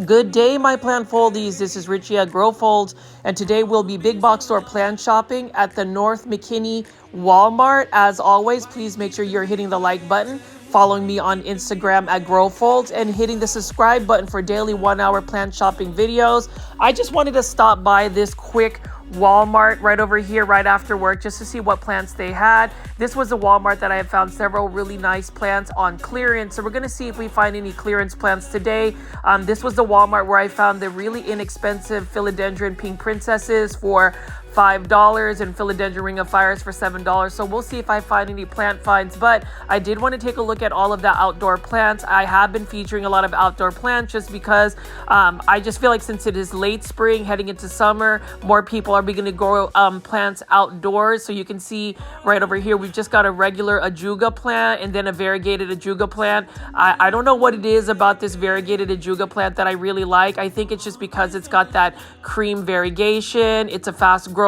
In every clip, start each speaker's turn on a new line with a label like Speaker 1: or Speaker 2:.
Speaker 1: Good day, my plant foldies. This is Richie at GrowFolds, and today we'll be big box store plant shopping at the North McKinney Walmart. As always, please make sure you're hitting the like button, following me on Instagram at GrowFolds, and hitting the subscribe button for daily 1-hour plant shopping videos. I just wanted to stop by this quick Walmart right over here right after work just to see what plants they had. This was a Walmart that I have found several really nice plants on clearance, so we're going to see if we find any clearance plants today. This was the Walmart where I found the really inexpensive philodendron pink princesses for $5 and philodendron ring of fires for $7. So we'll see if I find any plant finds, but I did want to take a look at all of the outdoor plants. I have been featuring a lot of outdoor plants just because I just feel like since it is late spring heading into summer, more people are beginning to grow plants outdoors. So you can see right over here we've just got a regular ajuga plant and then a variegated ajuga plant. I don't know what it is about this variegated ajuga plant that I really like. I think it's just because it's got that cream variegation. It's a fast grower.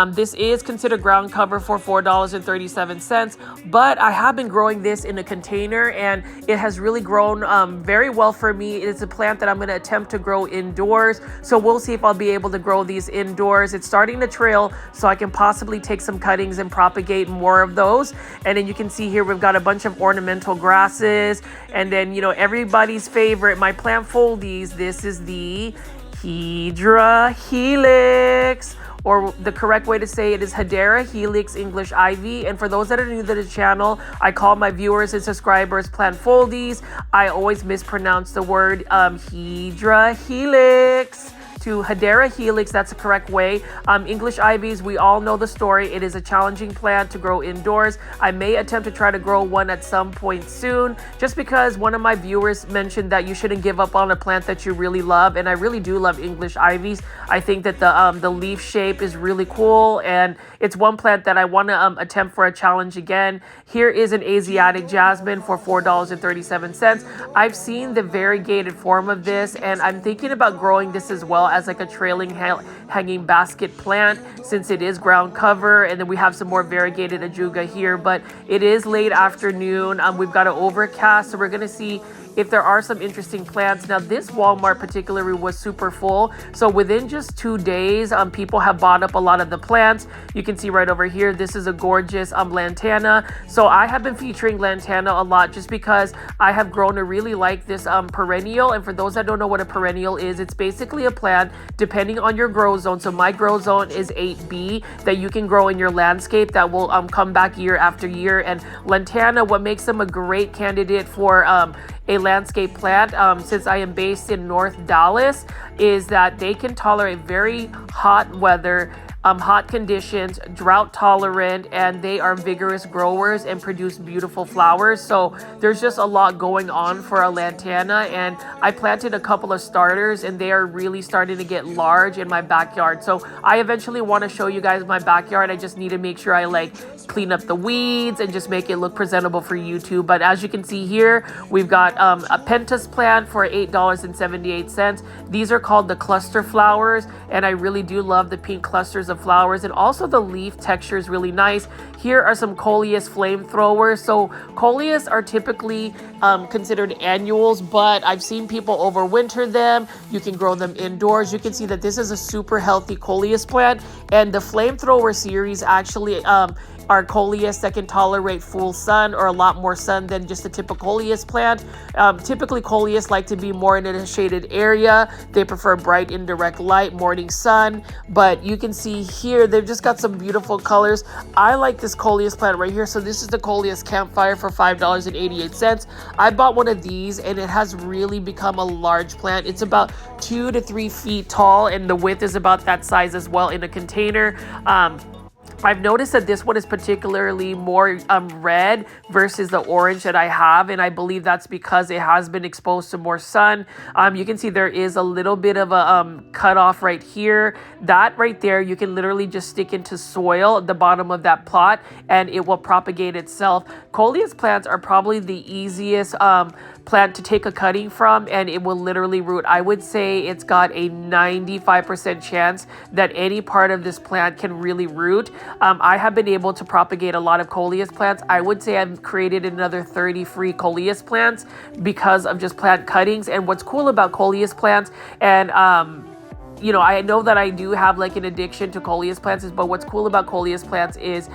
Speaker 1: This is considered ground cover for $4.37, but I have been growing this in a container and it has really grown very well for me. It's a plant that I'm going to attempt to grow indoors, so we'll see if I'll be able to grow these indoors. It's starting to trail, so I can possibly take some cuttings and propagate more of those. And then you can see here we've got a bunch of ornamental grasses, and then everybody's favorite, my plant foldies. This is the Hedera helix, or the correct way to say it is Hedera helix English ivy. And for those that are new to the channel, I call my viewers and subscribers plant foldies. I always mispronounce the word Hedera helix to Hedera helix. That's the correct way. English ivies, we all know the story. It is a challenging plant to grow indoors. I may attempt to try to grow one at some point soon, just because one of my viewers mentioned that you shouldn't give up on a plant that you really love, and I really do love English ivies. I think that the leaf shape is really cool, and it's one plant that I want to attempt for a challenge again. Here is an Asiatic jasmine for $4.37. I've seen the variegated form of this, and I'm thinking about growing this as well as like a trailing hanging basket plant, since it is ground cover. And then we have some more variegated ajuga here, but it is late afternoon. We've got an overcast, so we're going to see if there are some interesting plants. Now, this Walmart particularly was super full, so within just 2 days, people have bought up a lot of the plants. You can see right over here, this is a gorgeous Lantana. So I have been featuring Lantana a lot just because I have grown to really like this perennial. And for those that don't know what a perennial is, it's basically a plant depending on your grow zone. So my grow zone is 8B, that you can grow in your landscape that will come back year after year. And Lantana, what makes them a great candidate for a landscape plant, since I am based in North Dallas, is that they can tolerate very hot weather, hot conditions, drought tolerant, and they are vigorous growers and produce beautiful flowers. So there's just a lot going on for a Lantana, and I planted a couple of starters and they are really starting to get large in my backyard. So I eventually want to show you guys my backyard. I just need to make sure I clean up the weeds and just make it look presentable for YouTube. But as you can see here, we've got a pentas plant for $8.78. These are called the cluster flowers, and I really do love the pink clusters of flowers, and also the leaf texture is really nice. Here are some coleus flamethrowers. So coleus are typically considered annuals, but I've seen people overwinter them. You can grow them indoors. You can see that this is a super healthy coleus plant, and the flamethrower series actually are coleus that can tolerate full sun, or a lot more sun than just a typical coleus plant. Typically coleus like to be more in a shaded area. They prefer bright indirect light, morning sun, but you can see here they've just got some beautiful colors. I like this coleus plant right here. So this is the coleus campfire for $5.88. I bought one of these and it has really become a large plant. It's about 2 to 3 feet tall, and the width is about that size as well in a container. I've noticed that this one is particularly more red versus the orange that I have, and I believe that's because it has been exposed to more sun. You can see there is a little bit of a cutoff right here. That right there, you can literally just stick into soil at the bottom of that plot and it will propagate itself. Coleus plants are probably the easiest plant to take a cutting from, and it will literally root. I would say it's got a 95% chance that any part of this plant can really root. I have been able to propagate a lot of coleus plants. I would say I've created another 30 free coleus plants because of just plant cuttings. And what's cool about coleus plants, and you know, I know that I do have like an addiction to coleus plants, but what's cool about coleus plants is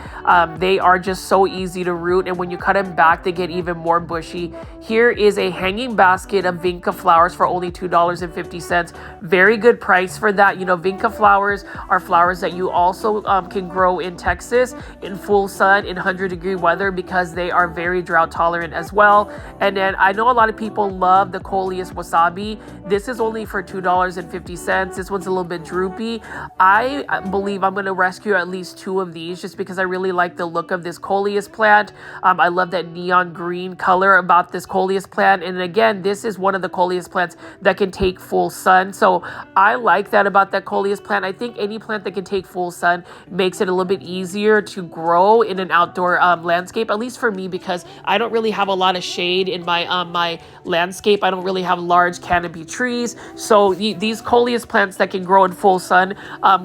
Speaker 1: they are just so easy to root, and when you cut them back, they get even more bushy. Here is a hanging basket of vinca flowers for only $2.50. Very good price for that. You know, vinca flowers are flowers that you also can grow in Texas in full sun in 100-degree weather because they are very drought tolerant as well. And then I know a lot of people love the coleus wasabi. This is only for $2.50. This one's a little bit droopy. I believe I'm going to rescue at least 2 of these just because I really like the look of this coleus plant. I love that neon green color about this coleus plant. And again, this is one of the coleus plants that can take full sun. So I like that about that coleus plant. I think any plant that can take full sun makes it a little bit easier to grow in an outdoor landscape, at least for me, because I don't really have a lot of shade in my my landscape. I don't really have large canopy trees. So these coleus plants that can grow in full sun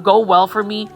Speaker 1: go well for me.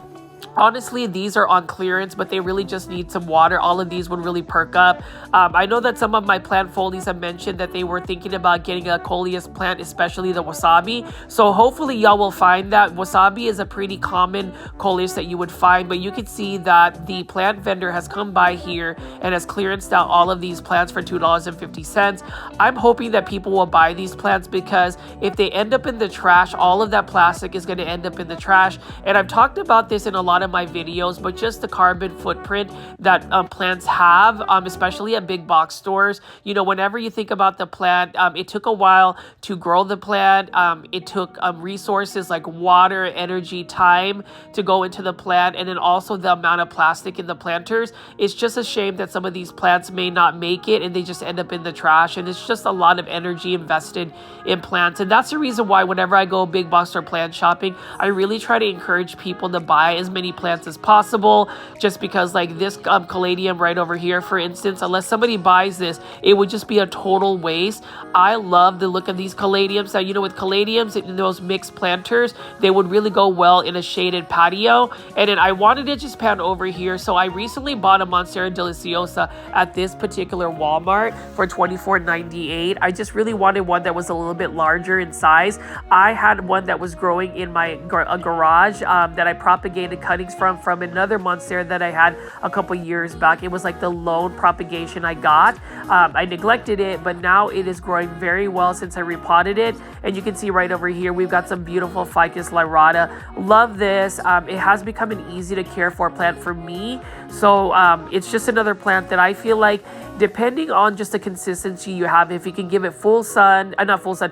Speaker 1: Honestly, these are on clearance, but they really just need some water. All of these would really perk up. I know that some of my plant folies have mentioned that they were thinking about getting a coleus plant, especially the wasabi. So hopefully y'all will find that. Wasabi is a pretty common coleus that you would find, but you can see that the plant vendor has come by here and has clearanced out all of these plants for $2.50. I'm hoping that people will buy these plants because if they end up in the trash, all of that plastic is going to end up in the trash. And I've talked about this in a lot of my videos, but just the carbon footprint that plants have, especially at big box stores. You know, whenever you think about the plant, it took a while to grow the plant. It took resources like water, energy, time to go into the plant, and then also the amount of plastic in the planters. It's just a shame that some of these plants may not make it and they just end up in the trash, and it's just a lot of energy invested in plants. And that's the reason why whenever I go big box store plant shopping, I really try to encourage people to buy as many plants as possible, just because like this Caladium right over here, for instance, unless somebody buys this, it would just be a total waste. I love the look of these Caladiums. Now, you know, with Caladiums in those mixed planters, they would really go well in a shaded patio. And then I wanted to just pan over here, so I recently bought a Monstera deliciosa at this particular Walmart for $24.98. I just really wanted one that was a little bit larger in size. I had one that was growing in my garage that I propagated cuttings from another Monstera that I had a couple years back. It was like the Lowe propagation I got. I neglected it, but now it is growing very well since I repotted it. And you can see right over here, we've got some beautiful Ficus lyrata. Love this. It has become an easy to care for plant for me. So it's just another plant that I feel like, depending on just the consistency you have, if you can give it full sun, not full sun,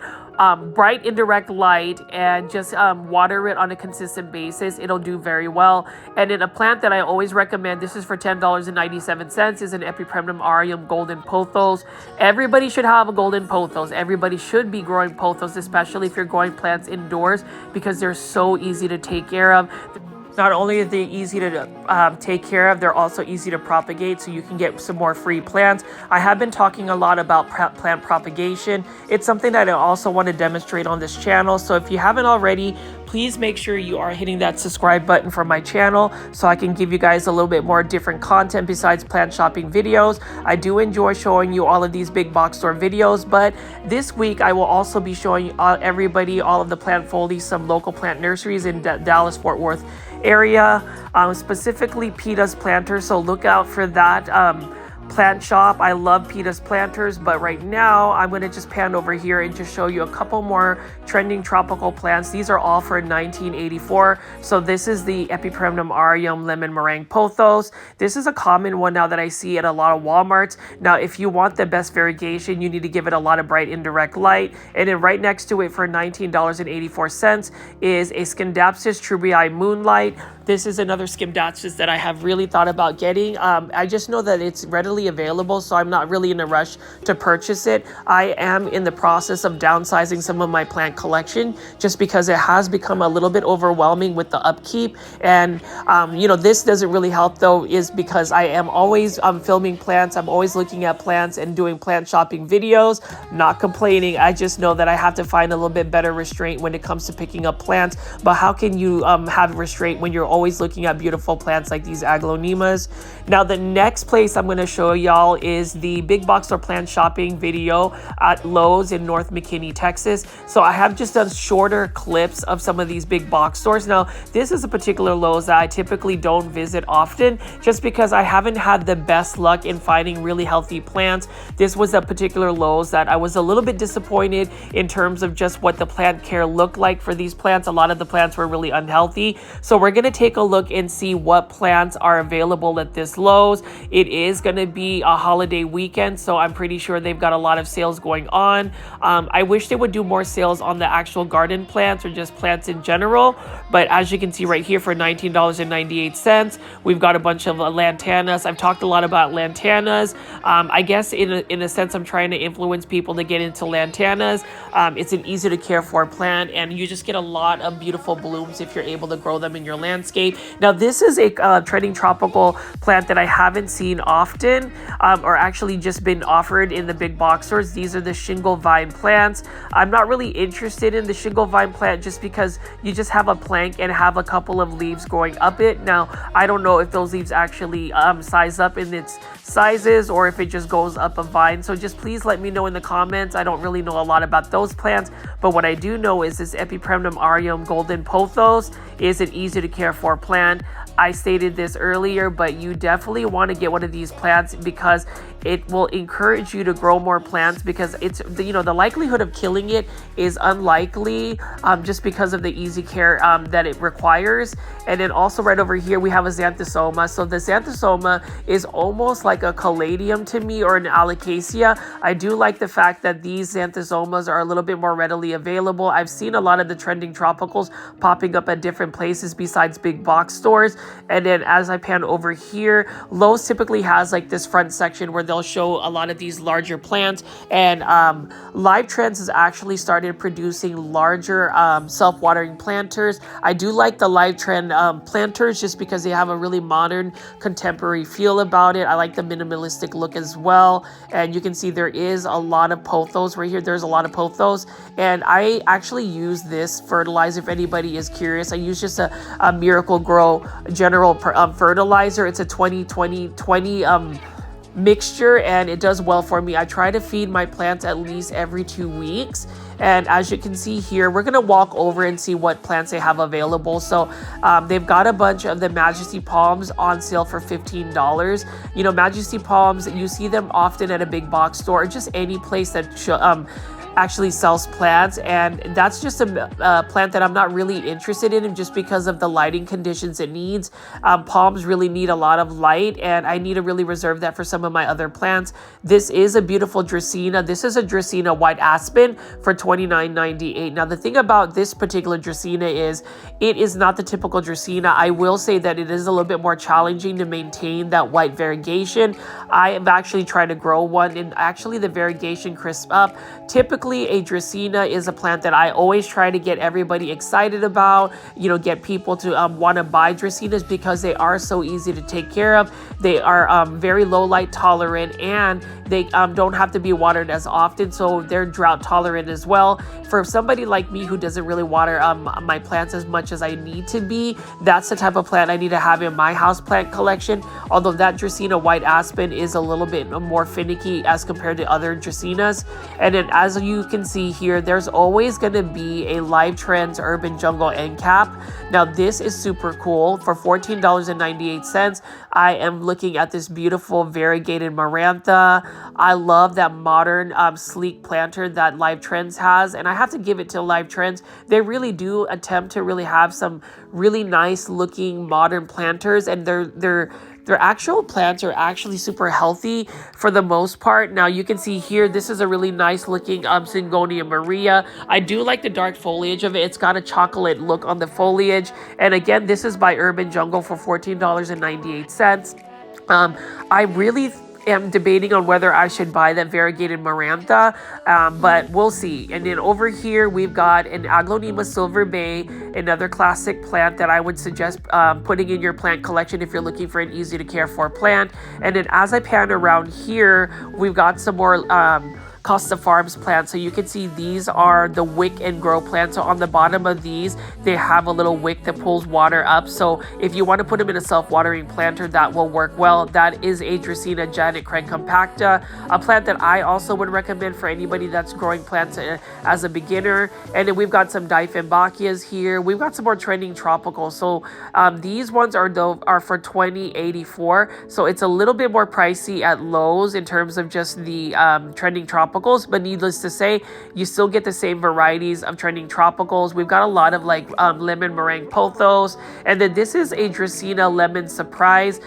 Speaker 1: bright indirect light, and just water it on a consistent basis, it'll do very well. And then a plant that I always recommend, this is for $10.97, is an Epipremnum aureum golden pothos. Everybody should have a golden pothos. Everybody should be growing pothos, especially if you're growing plants indoors, because they're so easy to take care of. Not only are they easy to take care of, they're also easy to propagate, so you can get some more free plants. I have been talking a lot about plant propagation. It's something that I also want to demonstrate on this channel. So if you haven't already, please make sure you are hitting that subscribe button for my channel so I can give you guys a little bit more different content besides plant shopping videos. I do enjoy showing you all of these big box store videos, but this week I will also be showing everybody all of the plant folies, some local plant nurseries in Dallas-Fort Worth area, specifically Peta's planters, so look out for that plant shop. I love Peta's planters, but right now I'm going to just pan over here and just show you a couple more trending tropical plants. These are all for $19.84. So this is the Epipremnum aureum lemon meringue pothos. This is a common one now that I see at a lot of Walmarts. Now, if you want the best variegation, you need to give it a lot of bright indirect light. And then right next to it for $19.84 is a Scindapsus trubii moonlight. This is another Scindapsus that I have really thought about getting. I just know that it's readily available, so I'm not really in a rush to purchase it. I am in the process of downsizing some of my plant collection just because it has become a little bit overwhelming with the upkeep. And you know, this doesn't really help though, is because I am always filming plants. I'm always looking at plants and doing plant shopping videos. Not complaining. I just know that I have to find a little bit better restraint when it comes to picking up plants. But how can you have restraint when you're always looking at beautiful plants like these aglaonemas. Now the next place I'm going to show y'all is the big box store plant shopping video at Lowe's in North McKinney, Texas. So I have just done shorter clips of some of these big box stores. Now this is a particular Lowe's that I typically don't visit often just because I haven't had the best luck in finding really healthy plants. This was a particular Lowe's that I was a little bit disappointed in terms of just what the plant care looked like for these plants. A lot of the plants were really unhealthy. So we're going to take a look and see what plants are available at this Lowe's. It is going to be a holiday weekend, so I'm pretty sure they've got a lot of sales going on. I wish they would do more sales on the actual garden plants or just plants in general, but as you can see right here for $19.98, we've got a bunch of Lantanas. I've talked a lot about Lantanas. I guess in a sense I'm trying to influence people to get into Lantanas. It's an easy to care for plant, and you just get a lot of beautiful blooms if you're able to grow them in your landscape. Now this is a trending tropical plant that I haven't seen often, or actually just been offered in the big box stores. These are the shingle vine plants. I'm not really interested in the shingle vine plant just because you just have a plank and have a couple of leaves growing up it. Now I don't know if those leaves actually size up in its sizes or if it just goes up a vine, so just please let me know in the comments. I don't really know a lot about those plants, but what I do know is this Epipremnum aureum golden pothos is an easy to care for plant. I stated this earlier, but you definitely want to get one of these plants because it will encourage you to grow more plants, because it's, you know, the likelihood of killing it is unlikely, just because of the easy care that it requires. And then also right over here we have a xanthosoma. So the xanthosoma is almost like a caladium to me, or an alocasia. I do like the fact that these xanthosomas are a little bit more readily available. I've seen a lot of the trending tropicals popping up at different places besides big box stores. And then as I pan over here, Lowe's typically has like this front section where they'll show a lot of these larger plants, and Live Trends has actually started producing larger self-watering planters. I do like the Live Trend planters just because they have a really modern contemporary feel about it. I like the minimalistic look as well, and you can see there is a lot of pothos right here. There's a lot of pothos, and I actually use this fertilizer if anybody is curious. I use just a Miracle Grow general fertilizer. It's a 20-20-20 mixture, and it does well for me. I try to feed my plants at least every 2 weeks, and as you can see here, we're gonna walk over and see what plants they have available. So they've got a bunch of the Majesty palms on sale for $15. You know, Majesty palms, you see them often at a big box store or just any place that actually sells plants, and that's just a plant that I'm not really interested in just because of the lighting conditions it needs. Palms really need a lot of light, and I need to really reserve that for some of my other plants. This is a beautiful Dracaena. This is a Dracaena white aspen for $29.98. Now the thing about this particular Dracaena is it is not the typical Dracaena. I will say that it is a little bit more challenging to maintain that white variegation. I have actually tried to grow one, and actually the variegation crisps up. Typically a Dracaena is a plant that I always try to get everybody excited about, you know, get people to want to buy Dracaenas because they are so easy to take care of. They are very low light tolerant, and they don't have to be watered as often, so they're drought tolerant as well. For somebody like me who doesn't really water my plants as much as I need to be, that's the type of plant I need to have in my houseplant collection. Although that Dracaena white aspen is a little bit more finicky as compared to other Dracaenas. And then as you can see here, there's always going to be a Live Trends Urban Jungle end cap. Now this is super cool. For $14.98, I am looking at this beautiful variegated Marantha. I love that modern sleek planter that Live Trends has, and I have to give it to Live Trends. They really do attempt to really have some really nice looking modern planters, and their actual plants are actually super healthy for the most part. Now you can see here, this is a really nice looking Syngonium Maria. I do like the dark foliage of it. It's got a chocolate look on the foliage. And again, this is by Urban Jungle for $14.98. I really am debating on whether I should buy that variegated Marantha, but we'll see. And then over here we've got an Aglaonema Silver Bay, another classic plant that I would suggest putting in your plant collection if you're looking for an easy to care for plant. And then as I pan around here, we've got some more Costa Farms plants. So you can see these are the wick and grow plants. So on the bottom of these, they have a little wick that pulls water up. So if you want to put them in a self-watering planter, that will work well. That is a Dracaena Janet Craig compacta, a plant that I also would recommend for anybody that's growing plants as a beginner. And then we've got some Dieffenbachias here. We've got some more trending tropicals. So these ones are for $20.84. So it's a little bit more pricey at Lowe's in terms of just the trending tropicals, but needless to say, you still get the same varieties of trending tropicals. We've got a lot of like lemon meringue pothos, and then this is a Dracaena lemon surprise.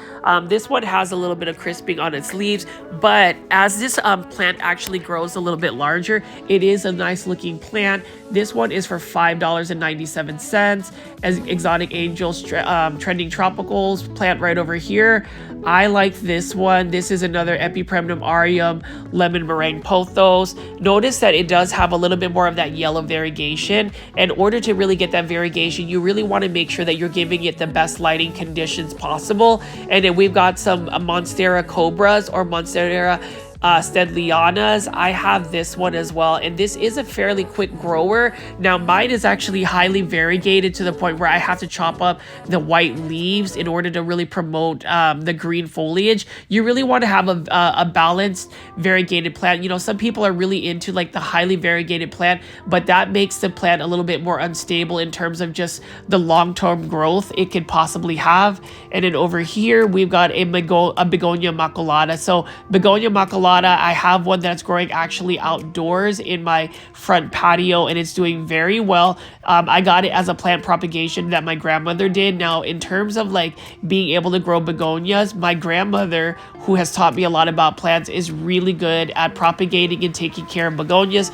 Speaker 1: This one has a little bit of crisping on its leaves, but as this plant actually grows a little bit larger, it is a nice looking plant. This one is for $5.97. As Exotic Angels trending tropicals plant right over here. I like this one. This is another Epipremnum aureum lemon meringue pothos. Notice that it does have a little bit more of that yellow variegation. In order to really get that variegation, you really want to make sure that you're giving it the best lighting conditions possible. And then we've got some Monstera cobras or Monstera Stedlianas. I have this one as well, and this is a fairly quick grower. Now mine is actually highly variegated to the point where I have to chop up the white leaves in order to really promote the green foliage. You really want to have a balanced variegated plant. You know, some people are really into like the highly variegated plant, but that makes the plant a little bit more unstable in terms of just the long-term growth it could possibly have. And then over here we've got a begonia maculata. So begonia maculata, I have one that's growing actually outdoors in my front patio, and it's doing very well. I got it as a plant propagation that my grandmother did. Now, in terms of like being able to grow begonias, my grandmother, who has taught me a lot about plants, is really good at propagating and taking care of begonias.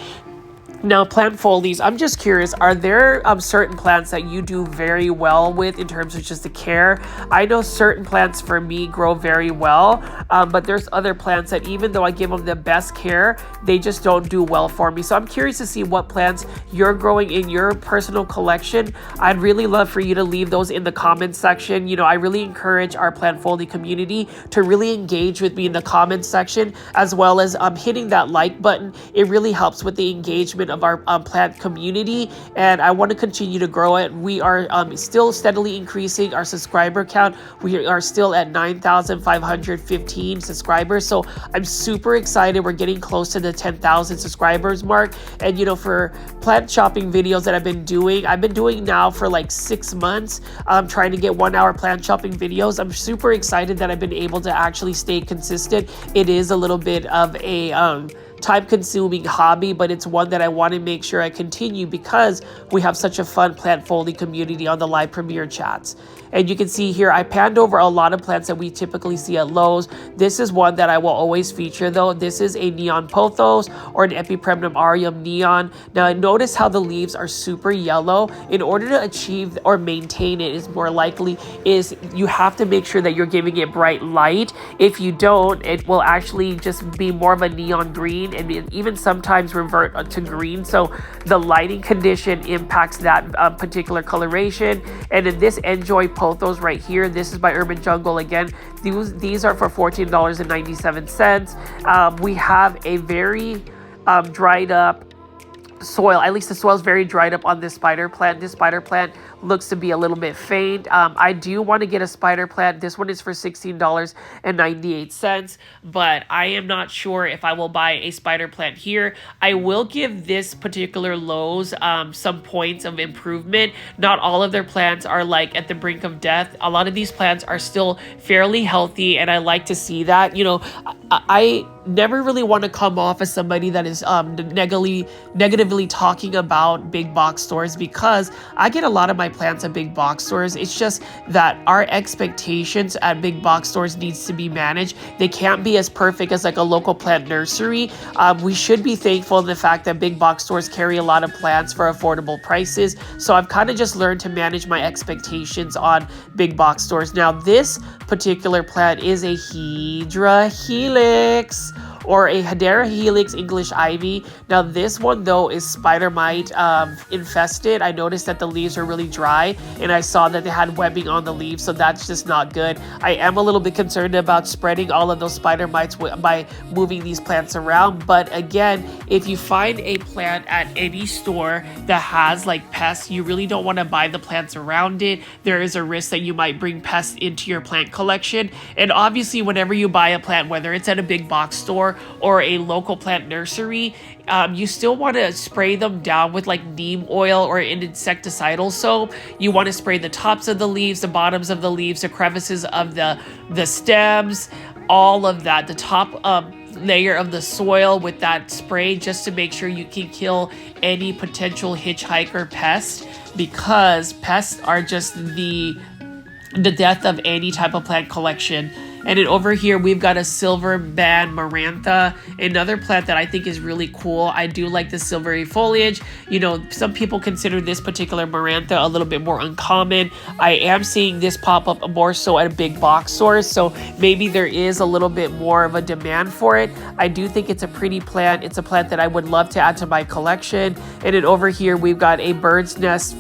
Speaker 1: Now, plant folies, I'm just curious, are there certain plants that you do very well with in terms of just the care? I know certain plants for me grow very well, but there's other plants that even though I give them the best care, they just don't do well for me. So I'm curious to see what plants you're growing in your personal collection. I'd really love for you to leave those in the comments section. You know, I really encourage our plant folie community to really engage with me in the comments section, as well as hitting that like button. It really helps with the engagement of our plant community, and I want to continue to grow it. We are still steadily increasing our subscriber count. We are still at 9,515 subscribers, so I'm super excited. We're getting close to the 10,000 subscribers mark. And you know, for plant shopping videos that I've been doing now for like 6 months, trying to get 1 hour plant shopping videos. I'm super excited that I've been able to actually stay consistent. It is a little bit of a time-consuming hobby, but it's one that I want to make sure I continue because we have such a fun plant folie community on the live premiere chats. And you can see here, I panned over a lot of plants that we typically see at Lowe's. This is one that I will always feature though. This is a neon pothos or an Epipremnum aureum neon. Now notice how the leaves are super yellow. In order to achieve or maintain it, is more likely is you have to make sure that you're giving it bright light. If you don't, it will actually just be more of a neon green and even sometimes revert to green. So the lighting condition impacts that particular coloration. And in this Enjoy Pothos right here, this is by Urban Jungle again. These are for $14.97. We have a very dried up soil. At least the soil is very dried up on this spider plant. This spider plant looks to be a little bit faint. I do want to get a spider plant. This one is for $16.98, but I am not sure if I will buy a spider plant here. I will give this particular Lowe's some points of improvement. Not all of their plants are like at the brink of death. A lot of these plants are still fairly healthy, and I like to see that. You know, I never really want to come off as somebody that is negatively talking about big box stores, because I get a lot of my plants at big box stores. It's just that our expectations at big box stores needs to be managed. They can't be as perfect as like a local plant nursery. We should be thankful in the fact that big box stores carry a lot of plants for affordable prices. So I've kind of just learned to manage my expectations on big box stores. Now this particular plant is a Hydra Helix, or a Hedera helix English ivy. Now this one though is spider mite infested. I noticed that the leaves are really dry, and I saw that they had webbing on the leaves, so that's just not good. I am a little bit concerned about spreading all of those spider mites by moving these plants around. But again, if you find a plant at any store that has like pests, you really don't want to buy the plants around it. There is a risk that you might bring pests into your plant collection. And obviously, whenever you buy a plant, whether it's at a big box store or a local plant nursery, you still want to spray them down with like neem oil or an insecticidal soap. You want to spray the tops of the leaves, the bottoms of the leaves, the crevices of the stems, all of that, the top layer of the soil with that spray, just to make sure you can kill any potential hitchhiker pest, because pests are just the death of any type of plant collection. And then over here, we've got a silver band marantha, another plant that I think is really cool. I do like the silvery foliage. You know, some people consider this particular marantha a little bit more uncommon. I am seeing this pop up more so at a big box store, so maybe there is a little bit more of a demand for it. I do think it's a pretty plant. It's a plant that I would love to add to my collection. And then over here, we've got a bird's nest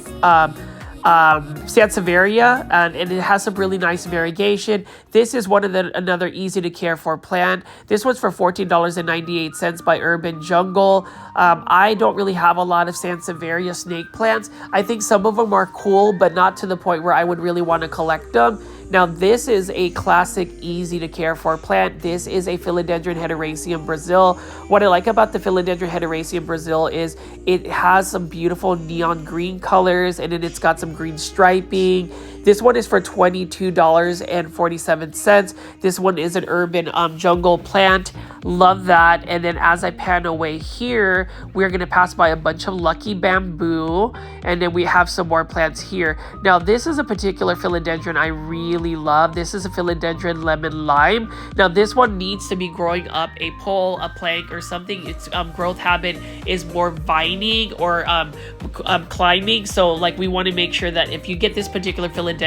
Speaker 1: Sansevieria, and it has some really nice variegation. This is another easy to care for plant. This one's for $14.98 by Urban Jungle. I don't really have a lot of Sansevieria snake plants. I think some of them are cool, but not to the point where I would really want to collect them. Now this is a classic easy to care for plant. This is a Philodendron Hederaceum Brazil. What I like about the Philodendron Hederaceum Brazil is it has some beautiful neon green colors, and then it's got some green striping. This one is for $22.47. This one is an Urban Jungle plant. Love that. And then as I pan away here, we're going to pass by a bunch of Lucky Bamboo. And then we have some more plants here. Now, this is a particular philodendron I really love. This is a Philodendron Lemon Lime. Now, this one needs to be growing up a pole, a plank, or something. Its growth habit is more vining or climbing. So, like, we want to make sure that if you get this particular philodendron,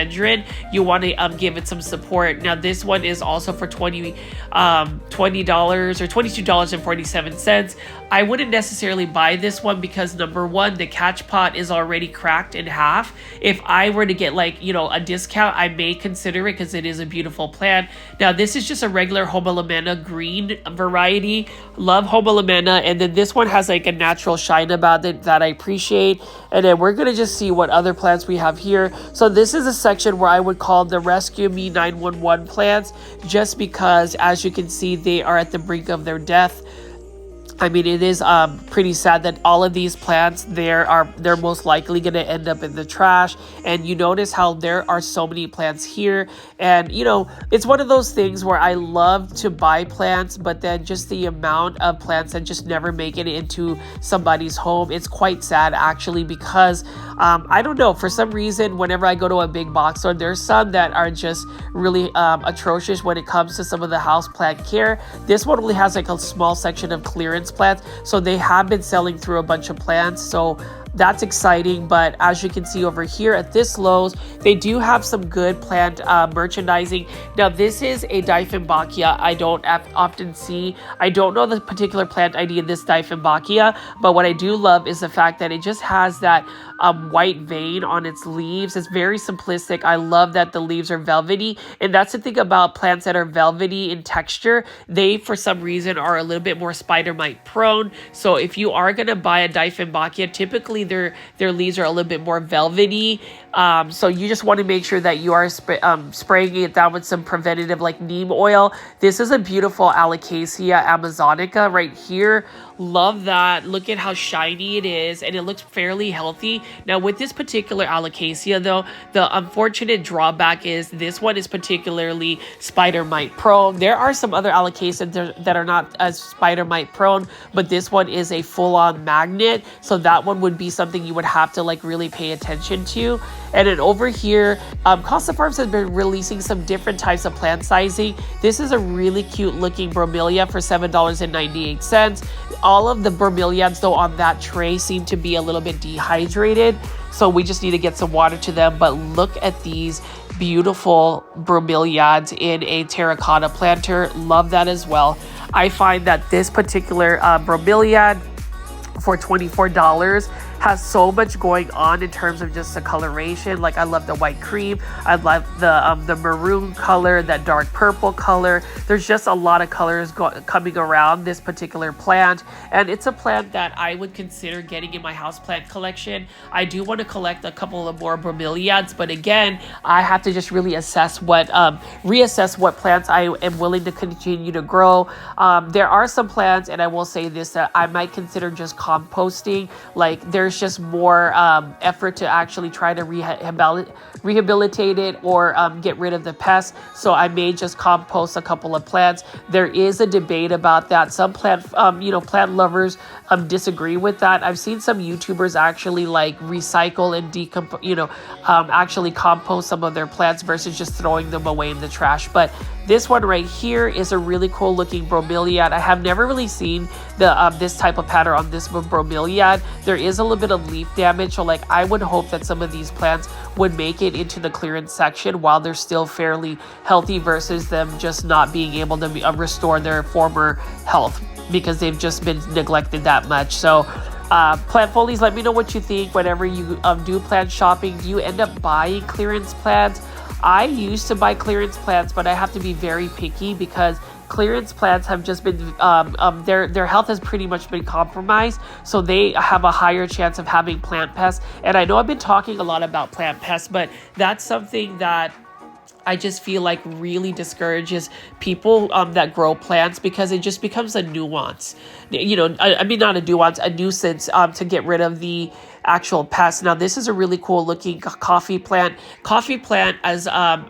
Speaker 1: you want to give it some support. Now this one is also for $20 or $22.47. I wouldn't necessarily buy this one because number one, the catch pot is already cracked in half. If I were to get like, you know, a discount, I may consider it because it is a beautiful plant. Now this is just a regular Homolamena green variety. Love Homolamena. And then this one has like a natural shine about it that I appreciate. And then we're going to just see what other plants we have here. So this is a section where I would call the Rescue Me 911 plants, just because as you can see, they are at the brink of their death. I mean, it is pretty sad that all of these plants, they're most likely going to end up in the trash. And you notice how there are so many plants here. And, you know, it's one of those things where I love to buy plants, but then just the amount of plants that just never make it into somebody's home, it's quite sad actually, because I don't know, for some reason, whenever I go to a big box store, there's some that are just really atrocious when it comes to some of the house plant care. This one only has like a small section of clearance plants, so they have been selling through a bunch of plants, so that's exciting. But as you can see over here at this Lowe's, they do have some good plant merchandising. Now this is a Dieffenbachia I don't often see. I don't know the particular plant ID in this Dieffenbachia, but what I do love is the fact that it just has that white vein on its leaves. It's very simplistic. I love that the leaves are velvety, and that's the thing about plants that are velvety in texture. They, for some reason, are a little bit more spider mite prone. So if you are going to buy a Dieffenbachia, typically their leaves are a little bit more velvety. So you just want to make sure that you are spraying it down with some preventative like neem oil. This is a beautiful Alocasia amazonica right here. Love that. Look at how shiny it is, and it looks fairly healthy. Now with this particular Alocasia though, the unfortunate drawback is this one is particularly spider mite prone. There are some other Alocasias that are not as spider mite prone, but this one is a full-on magnet, so that one would be something you would have to like really pay attention to. And then over here, Costa Farms has been releasing some different types of plant sizing. This is a really cute looking bromelia for $7.98. All of the bromeliads though on that tray seem to be a little bit dehydrated, so we just need to get some water to them. But look at these beautiful bromeliads in a terracotta planter. Love that as well. I find that this particular bromeliad for $24 has so much going on in terms of just the coloration. Like, I love the white cream, I love the maroon color, that dark purple color. There's just a lot of colors coming around this particular plant, and it's a plant that I would consider getting in my houseplant collection. I do want to collect a couple of more bromeliads, but again, I have to just really reassess what plants I am willing to continue to grow. There are some plants, and I will say this, that I might consider just composting. Like, there's just more effort to actually try to rehabilitate it or get rid of the pests. So I may just compost a couple of plants. There is a debate about that. Some plant lovers disagree with that. I've seen some YouTubers actually like recycle and actually compost some of their plants versus just throwing them away in the trash. But this one right here is a really cool looking bromeliad. I have never really seen this type of pattern on this bromeliad. There is a little bit of leaf damage, so like I would hope that some of these plants would make it into the clearance section while they're still fairly healthy versus them just not being able to restore their former health because they've just been neglected that much. So plant folies, let me know what you think whenever you do plant shopping. Do you end up buying clearance plants? I used to buy clearance plants, but I have to be very picky because clearance plants have just been their health has pretty much been compromised, so they have a higher chance of having plant pests. And I know I've been talking a lot about plant pests, but that's something that I just feel like really discourages people that grow plants, because it just becomes a nuance. I mean, not a nuance, a nuisance to get rid of the actual pests. Now, this is a really cool looking coffee plant. Coffee plant, as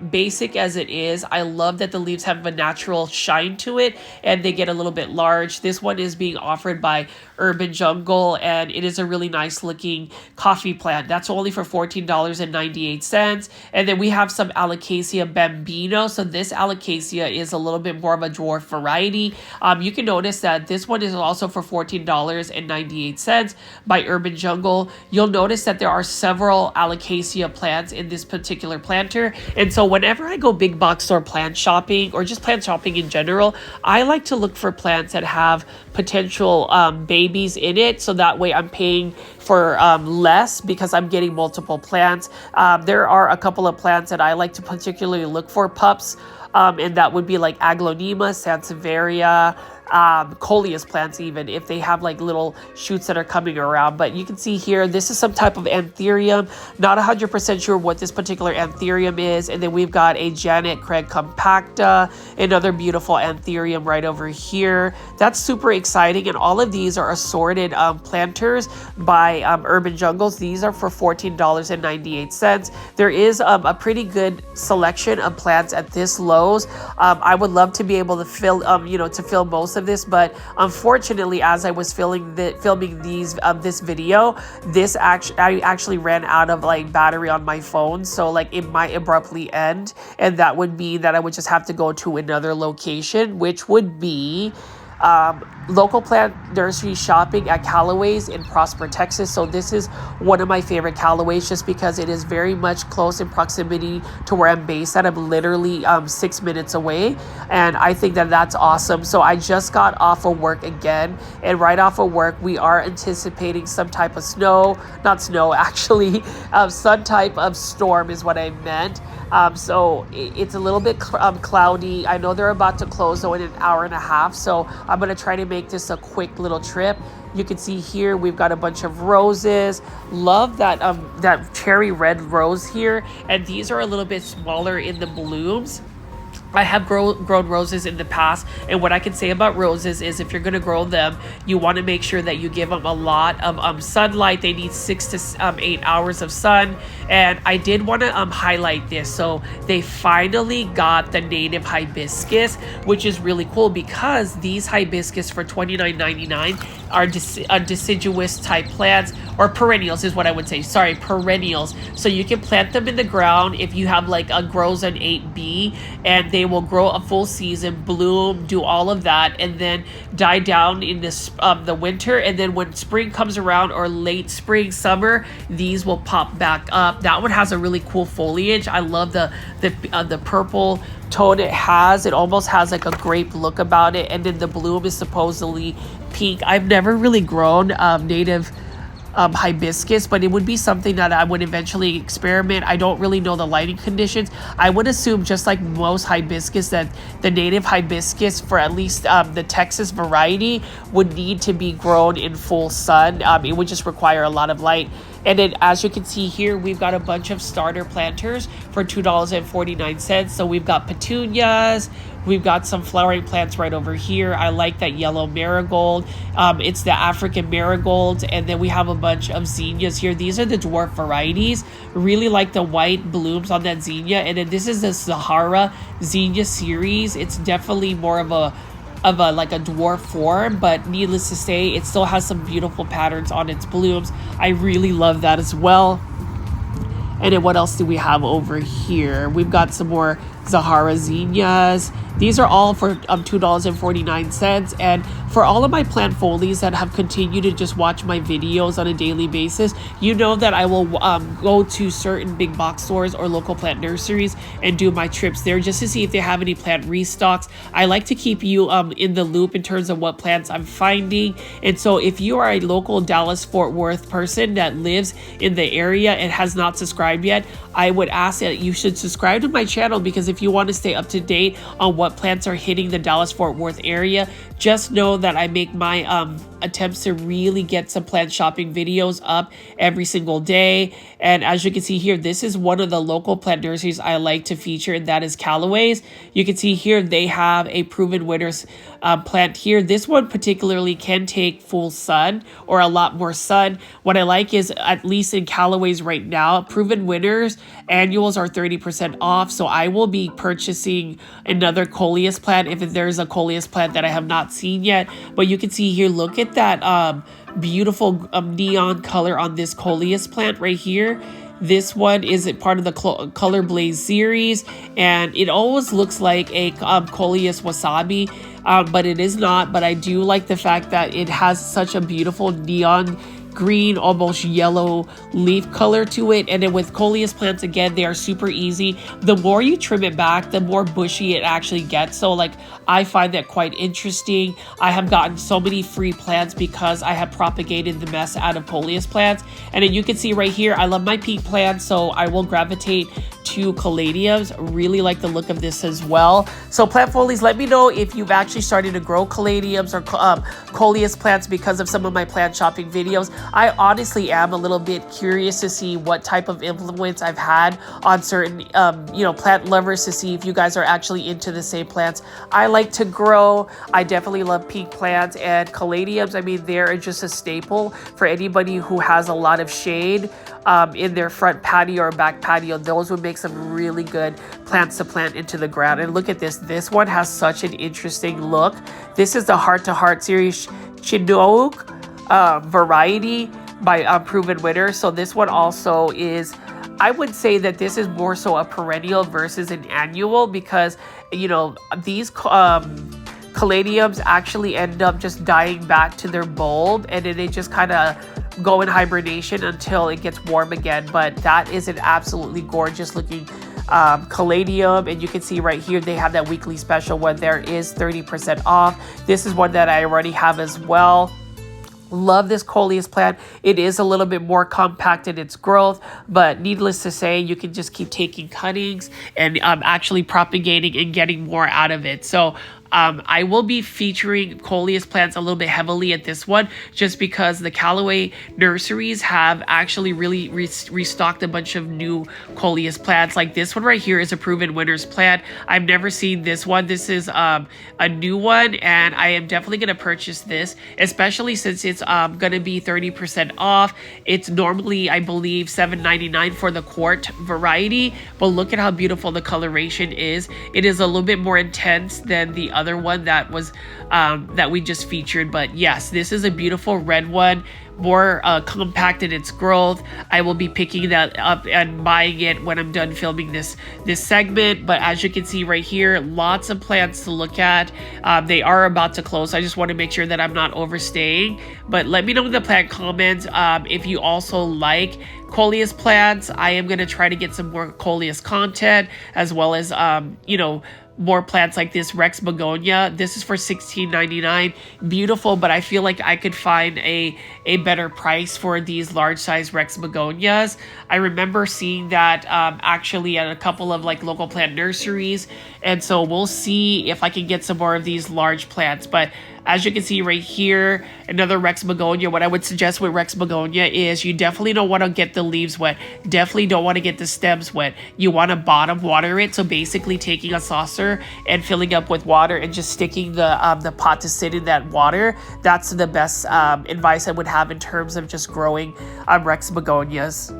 Speaker 1: basic as it is, I love that the leaves have a natural shine to it and they get a little bit large. This one is being offered by Urban Jungle, and it is a really nice looking coffee plant. That's only for $14.98. And then we have some Alocasia Bambino. So this Alocasia is a little bit more of a dwarf variety. You can notice that this one is also for $14.98 by Urban Jungle. You'll notice that there are several Alocasia plants in this particular planter. And so whenever I go big box store plant shopping or just plant shopping in general, I like to look for plants that have potential babies in it. So that way I'm paying for less because I'm getting multiple plants. There are a couple of plants that I like to particularly look for pups. And that would be like Aglonema, Sansevieria, coleus plants, even if they have like little shoots that are coming around. But you can see here, this is some type of anthurium. Not 100% sure what this particular anthurium is. And then we've got a Janet Craig compacta, another beautiful anthurium right over here. That's super exciting. And all of these are assorted planters by Urban Jungles. These are for $14.98. There is a pretty good selection of plants at this Lowe's. I would love to be able to fill most of this, but unfortunately, as I was filming this video, I actually ran out of like battery on my phone, so like it might abruptly end, and that would mean that I would just have to go to another location, which would be local plant nursery shopping at Calloways in Prosper, Texas. So this is one of my favorite Calloways just because it is very much close in proximity to where I'm based at. I'm literally 6 minutes away, and I think that that's awesome. So I just got off of work again, and right off of work we are anticipating some type of some type of storm is what I meant. So it's a little bit cloudy. I know they're about to close though in an hour and a half, so I'm going to try to make this a quick little trip. You can see here we've got a bunch of roses. Love that cherry red rose here, and these are a little bit smaller in the blooms. I have grown roses in the past, and what I can say about roses is if you're going to grow them, you want to make sure that you give them a lot of sunlight. They need 6 to 8 hours of sun, and I did want to highlight this. So they finally got the native hibiscus, which is really cool because these hibiscus for $29.99 are deciduous type plants, or perennials is what I would say. Sorry, perennials. So you can plant them in the ground if you have like a grows an 8B, and they will grow a full season, bloom, do all of that, and then die down in the winter. And then when spring comes around, or late spring, summer, these will pop back up. That one has a really cool foliage. I love the purple tone it has. It almost has like a grape look about it, and then the bloom is supposedly pink. I've never really grown native hibiscus, but it would be something that I would eventually experiment. I don't really know the lighting conditions. I would assume, just like most hibiscus, that the native hibiscus, for at least the Texas variety, would need to be grown in full sun. It would just require a lot of light. And then, as you can see here, we've got a bunch of starter planters for $2.49. So we've got petunias, we've got some flowering plants right over here. I like that yellow marigold. It's the African marigold. And then we have a bunch of zinnias here. These are the dwarf varieties. Really like the white blooms on that zinnia. And then this is the Sahara zinnia series. It's definitely more of a like a dwarf form, but needless to say, it still has some beautiful patterns on its blooms. I really love that as well. And then what else do we have over here? We've got some more Sahara zinnias. These are all for $2.49. And for all of my plant folies that have continued to just watch my videos on a daily basis, you know that I will go to certain big box stores or local plant nurseries and do my trips there just to see if they have any plant restocks. I like to keep you in the loop in terms of what plants I'm finding. And so if you are a local Dallas-Fort Worth person that lives in the area and has not subscribed yet, I would ask that you should subscribe to my channel, because if you want to stay up to date on what plants are hitting the Dallas-Fort Worth area, just know that I make my attempts to really get some plant shopping videos up every single day. And as you can see here, this is one of the local plant nurseries I like to feature, and that is Calloways. You can see here they have a proven winners plant here. This one particularly can take full sun or a lot more sun. What I like is, at least in Calloways right now, proven winners annuals are 30% off. So I will be purchasing another coleus plant if there's a coleus plant that I have not seen yet. But you can see here, look at that beautiful neon color on this coleus plant right here. This one is part of the Color Blaze series, and it always looks like a coleus wasabi, but it is not. But I do like the fact that it has such a beautiful neon green, almost yellow leaf color to it. And then with coleus plants, again, they are super easy. The more you trim it back, the more bushy it actually gets. So like, I find that quite interesting. I have gotten so many free plants because I have propagated the mess out of coleus plants. And then you can see right here, I love my pink plants, so I will gravitate to caladiums. Really like the look of this as well. So plant folies, let me know if you've actually started to grow caladiums or coleus plants because of some of my plant shopping videos. I honestly am a little bit curious to see what type of influence I've had on certain plant lovers, to see if you guys are actually into the same plants I like to grow. I definitely love pink plants and caladiums. I mean, they're just a staple for anybody who has a lot of shade in their front patio or back patio. Those would make some really good plants to plant into the ground. And look at this. This one has such an interesting look. This is the Heart to Heart series Chinook variety by Proven Winner. So this one also is, I would say that this is more so a perennial versus an annual, because these caladiums actually end up just dying back to their bulb, and then they just kind of go in hibernation until it gets warm again. But that is an absolutely gorgeous looking caladium, and you can see right here they have that weekly special where there is 30% off. This is one that I already have as well. Love this coleus plant. It is a little bit more compact in its growth, but needless to say, you can just keep taking cuttings and actually propagating and getting more out of it. So I will be featuring coleus plants a little bit heavily at this one, just because the Callaway nurseries have actually really restocked a bunch of new coleus plants. Like this one right here is a Proven Winners plant. I've never seen this one. This is a new one, and I am definitely going to purchase this, especially since it's going to be 30% off. It's normally, I believe, $7.99 for the quart variety, but look at how beautiful the coloration is. It is a little bit more intense than the other one that was that we just featured. But yes, this is a beautiful red one, more compact in its growth. I will be picking that up and buying it when I'm done filming this segment. But as you can see right here, lots of plants to look at. They are about to close. I just want to make sure that I'm not overstaying. But let me know in the plant comments if you also like coleus plants. I am going to try to get some more coleus content, as well as more plants like this Rex begonia. This is for $16.99. Beautiful, but I feel like I could find a better price for these large size Rex begonias. I remember seeing that actually at a couple of like local plant nurseries, and so we'll see if I can get some more of these large plants. But as you can see right here, another Rex begonia. What I would suggest with Rex begonia is you definitely don't want to get the leaves wet. Definitely don't want to get the stems wet. You want to bottom water it. So basically taking a saucer and filling up with water and just sticking the pot to sit in that water. That's the best advice I would have in terms of just growing Rex begonias.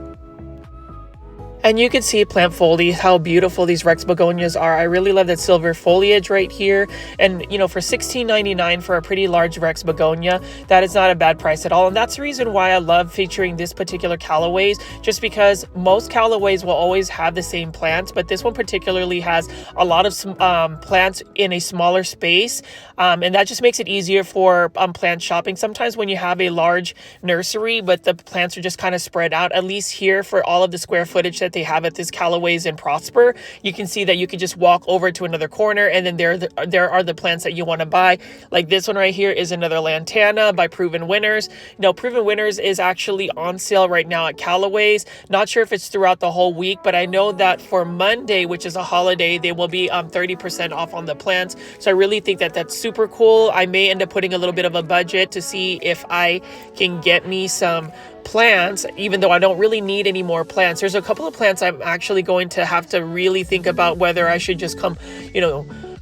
Speaker 1: And you can see plant foliage, how beautiful these Rex begonias are. I really love that silver foliage right here. And, you know, for $16.99 for a pretty large Rex begonia, that is not a bad price at all. And that's the reason why I love featuring this particular Calloways, just because most Calloways will always have the same plants, but this one particularly has a lot of plants in a smaller space. And that just makes it easier for plant shopping. Sometimes when you have a large nursery, but the plants are just kind of spread out, at least here for all of the square footage that they have at this Calloways and Prosper, you can see that you can just walk over to another corner, and then there are the plants that you want to buy. Like this one right here is another Lantana by Proven Winners. You know, Proven Winners is actually on sale right now at Calloways. Not sure if it's throughout the whole week, but I know that for Monday, which is a holiday, they will be 30% off on the plants. So I really think that that's super cool. I may end up putting a little bit of a budget to see if I can get me some plants, even though I don't really need any more plants. There's a couple of plants I'm actually going to have to really think about whether I should just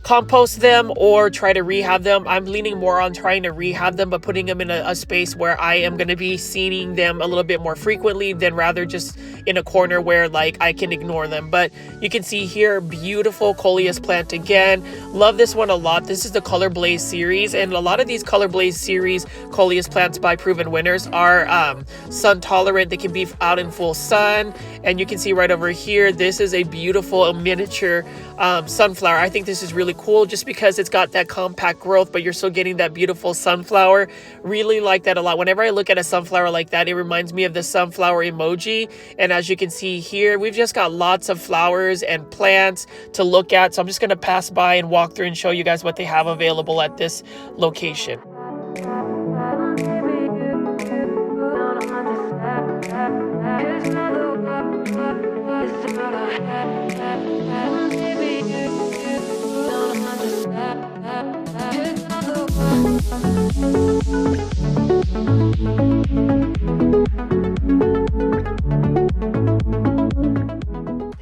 Speaker 1: compost them or try to rehab them. I'm leaning more on trying to rehab them, but putting them in a space where I am going to be seeing them a little bit more frequently than rather just in a corner where like I can ignore them. But you can see here, beautiful coleus plant again. Love this one a lot. This is the Color Blaze series, and a lot of these Color Blaze series coleus plants by Proven Winners are sun tolerant. They can be out in full sun, and you can see right over here, this is a beautiful miniature sunflower. I think this is really cool just because it's got that compact growth, but you're still getting that beautiful sunflower. Really like that a lot. Whenever I look at a sunflower like that, it reminds me of the sunflower emoji. And as you can see here, we've just got lots of flowers and plants to look at. So I'm just going to pass by and walk through and show you guys what they have available at this location.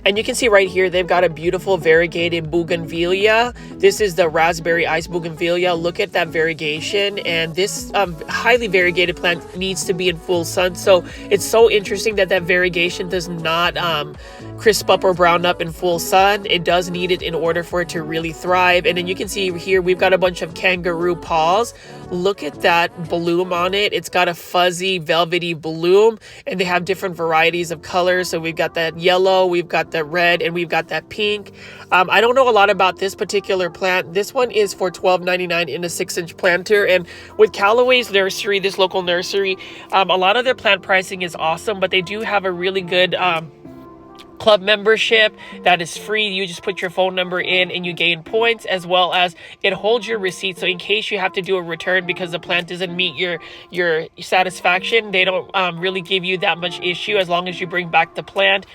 Speaker 1: And you can see right here, they've got a beautiful variegated bougainvillea. This is the raspberry ice bougainvillea. Look at that variegation. And this highly variegated plant needs to be in full sun. So it's so interesting that that variegation does not crisp up or brown up in full sun. It does need it in order for it to really thrive. And then you can see here, we've got a bunch of kangaroo paws. Look at that bloom on it. It's got a fuzzy, velvety bloom, and they have different varieties of colors. So we've got that yellow, we've got that red, and we've got that pink. I don't know a lot about this particular plant. This one is for $12.99 in a 6-inch planter. And with Callaway's nursery, this local nursery, a lot of their plant pricing is awesome, but they do have a really good club membership that is free. You just put your phone number in and you gain points, as well as it holds your receipt. So in case you have to do a return because the plant doesn't meet your satisfaction, they don't really give you that much issue as long as you bring back the plant.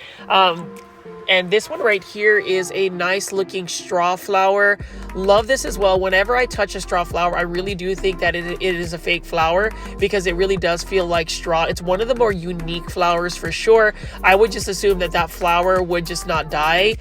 Speaker 1: And this one right here is a nice looking straw flower. Love this as well. Whenever I touch a straw flower, I really do think that it is a fake flower, because it really does feel like straw. It's one of the more unique flowers for sure. I would just assume that that flower would just not die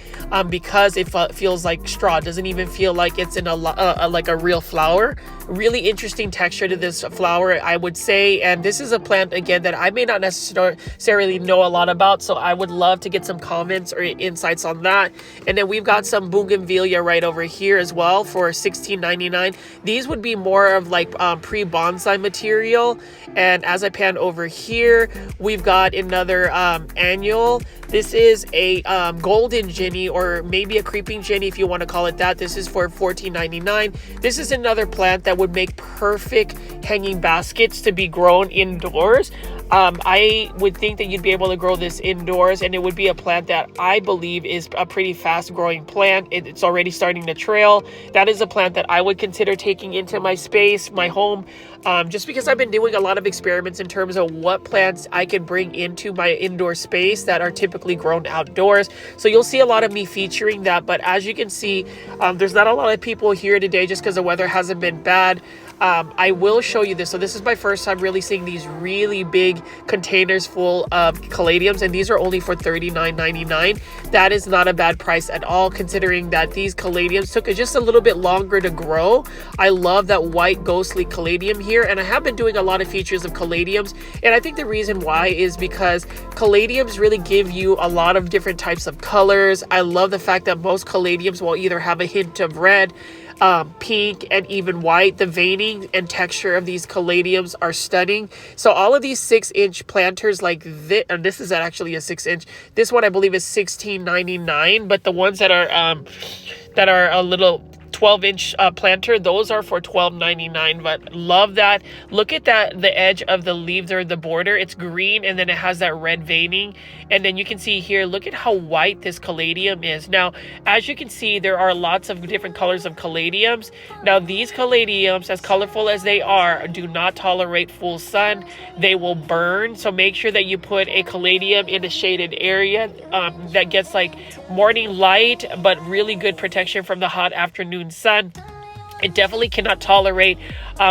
Speaker 1: because it feels like straw. It doesn't even feel like it's in like a real flower. Really interesting texture to this flower, I would say. And this is a plant, again, that I may not necessarily know a lot about, so I would love to get some comments or insights on that. And then we've got some bougainvillea right over here as well for $16.99. These would be more of like pre-bonsai material. And as I pan over here, we've got another annual. This is a golden Jenny, or maybe a creeping Jenny if you want to call it that. This is for $14.99. This is another plant that would make perfect hanging baskets to be grown indoors. I would think that you'd be able to grow this indoors, and it would be a plant that I believe is a pretty fast growing plant. It's already starting to trail. That is a plant that I would consider taking into my space, my home, just because I've been doing a lot of experiments in terms of what plants I can bring into my indoor space that are typically grown outdoors. So you'll see a lot of me featuring that. But as you can see, there's not a lot of people here today just because the weather hasn't been bad. I will show you this. So this is my first time really seeing these really big containers full of caladiums, and these are only for $39.99. That is not a bad price at all, considering that these caladiums took just a little bit longer to grow. I love that white ghostly caladium here, and I have been doing a lot of features of caladiums, and I think the reason why is because caladiums really give you a lot of different types of colors. I love the fact that most caladiums will either have a hint of red, pink, and even white. The veining and texture of these caladiums are stunning. So all of these 6-inch planters like this, and this is actually a 6-inch. This one I believe is $16.99, but the ones that are a little 12-inch planter, those are for $12.99. But love that. Look at that, the edge of the leaves or the border, it's green, and then it has that red veining. And then you can see here, look at how white this caladium is. Now, as you can see, there are lots of different colors of caladiums. Now, these caladiums, as colorful as they are, do not tolerate full sun. They will burn. So make sure that you put a caladium in a shaded area that gets like morning light, but really good protection from the hot afternoon sun. It definitely cannot tolerate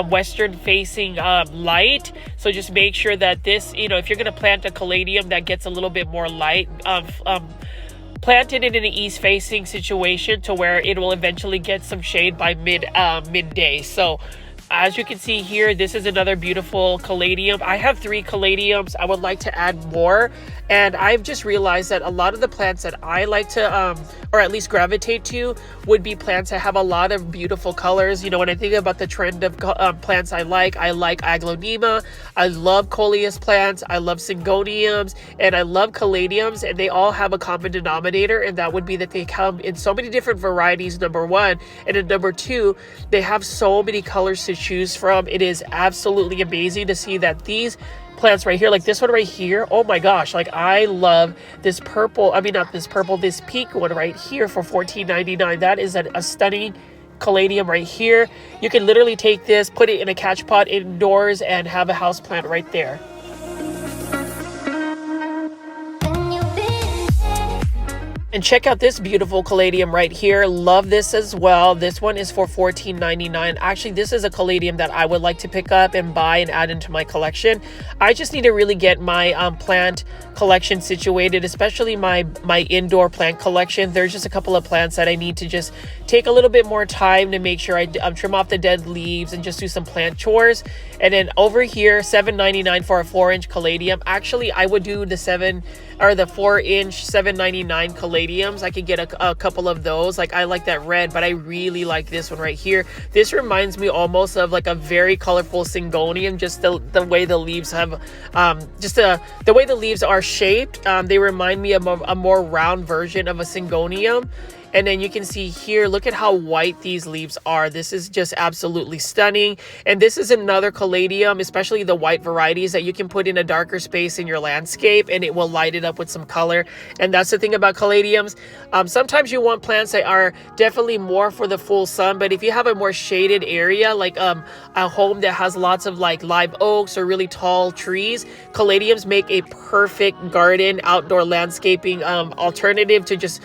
Speaker 1: western facing light. So just make sure that this, if you're going to plant a caladium that gets a little bit more light, plant it in an east facing situation to where it will eventually get some shade by midday. So as you can see here, this is another beautiful caladium. I have 3 caladiums. I would like to add more. And I've just realized that a lot of the plants that I like to, or at least gravitate to, would be plants that have a lot of beautiful colors. When I think about the trend of plants I like aglaonema, I love coleus plants, I love syngoniums, and I love caladiums. And they all have a common denominator, and that would be that they come in so many different varieties, number one. And then number two, they have so many colors to choose from. It is absolutely amazing to see that these plants right here, like this one right here, oh my gosh, like I love this purple, this pink one right here for $14.99. That is a stunning caladium right here. You can literally take this, put it in a catch pot indoors, and have a house plant right there. And check out this beautiful caladium right here. Love this as well. This one is for $14.99. Actually, this is a caladium that I would like to pick up and buy and add into my collection. I just need to really get my plant collection situated, especially my indoor plant collection. There's just a couple of plants that I need to just take a little bit more time to make sure I trim off the dead leaves and just do some plant chores. And then over here, $7.99 for a 4-inch caladium. Actually, I would do the 4-inch $7.99 caladiums. I could get a couple of those. Like, I like that red, but I really like this one right here. This reminds me almost of like a very colorful syngonium, just the way the leaves have the way the leaves are shaped. They remind me of a more round version of a syngonium. And then you can see here, look at how white these leaves are. This is just absolutely stunning. And this is another caladium, especially the white varieties, that you can put in a darker space in your landscape and it will light it up with some color. And that's the thing about caladiums. Sometimes you want plants that are definitely more for the full sun, but if you have a more shaded area, like a home that has lots of like live oaks or really tall trees, caladiums make a perfect garden outdoor landscaping alternative to just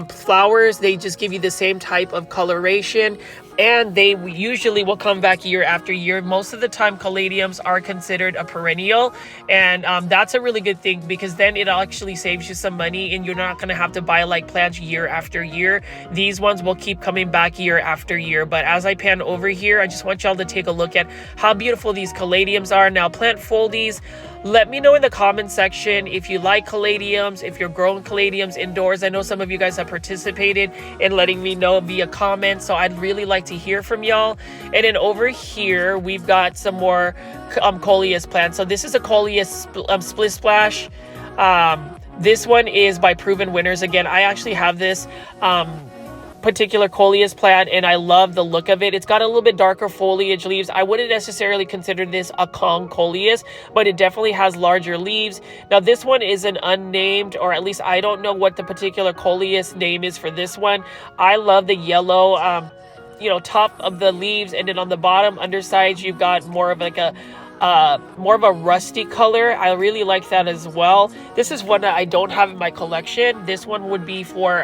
Speaker 1: flowers. They just give you the same type of coloration, and they usually will come back year after year. Most of the time, caladiums are considered a perennial, and that's a really good thing, because then it actually saves you some money and you're not going to have to buy like plants year after year. These ones will keep coming back year after year. But as I pan over here, I just want y'all to take a look at how beautiful these caladiums are. Now, plant foldies, let me know in the comment section if you like caladiums, if you're growing caladiums indoors. I know some of you guys have participated in letting me know via comments, so I'd really like to hear from y'all. And then over here, we've got some more coleus plants. So this is a coleus split splash. This one is by Proven Winners. Again, I actually have this particular coleus plant, and I love the look of it. It's got a little bit darker foliage leaves. I wouldn't necessarily consider this a Kong coleus, but it definitely has larger leaves. Now this one is an unnamed, or at least I don't know what the particular coleus name is for this one. I love the yellow top of the leaves, and then on the bottom undersides you've got more of like a more of a rusty color. I really like that as well. This is one that I don't have in my collection. This one would be for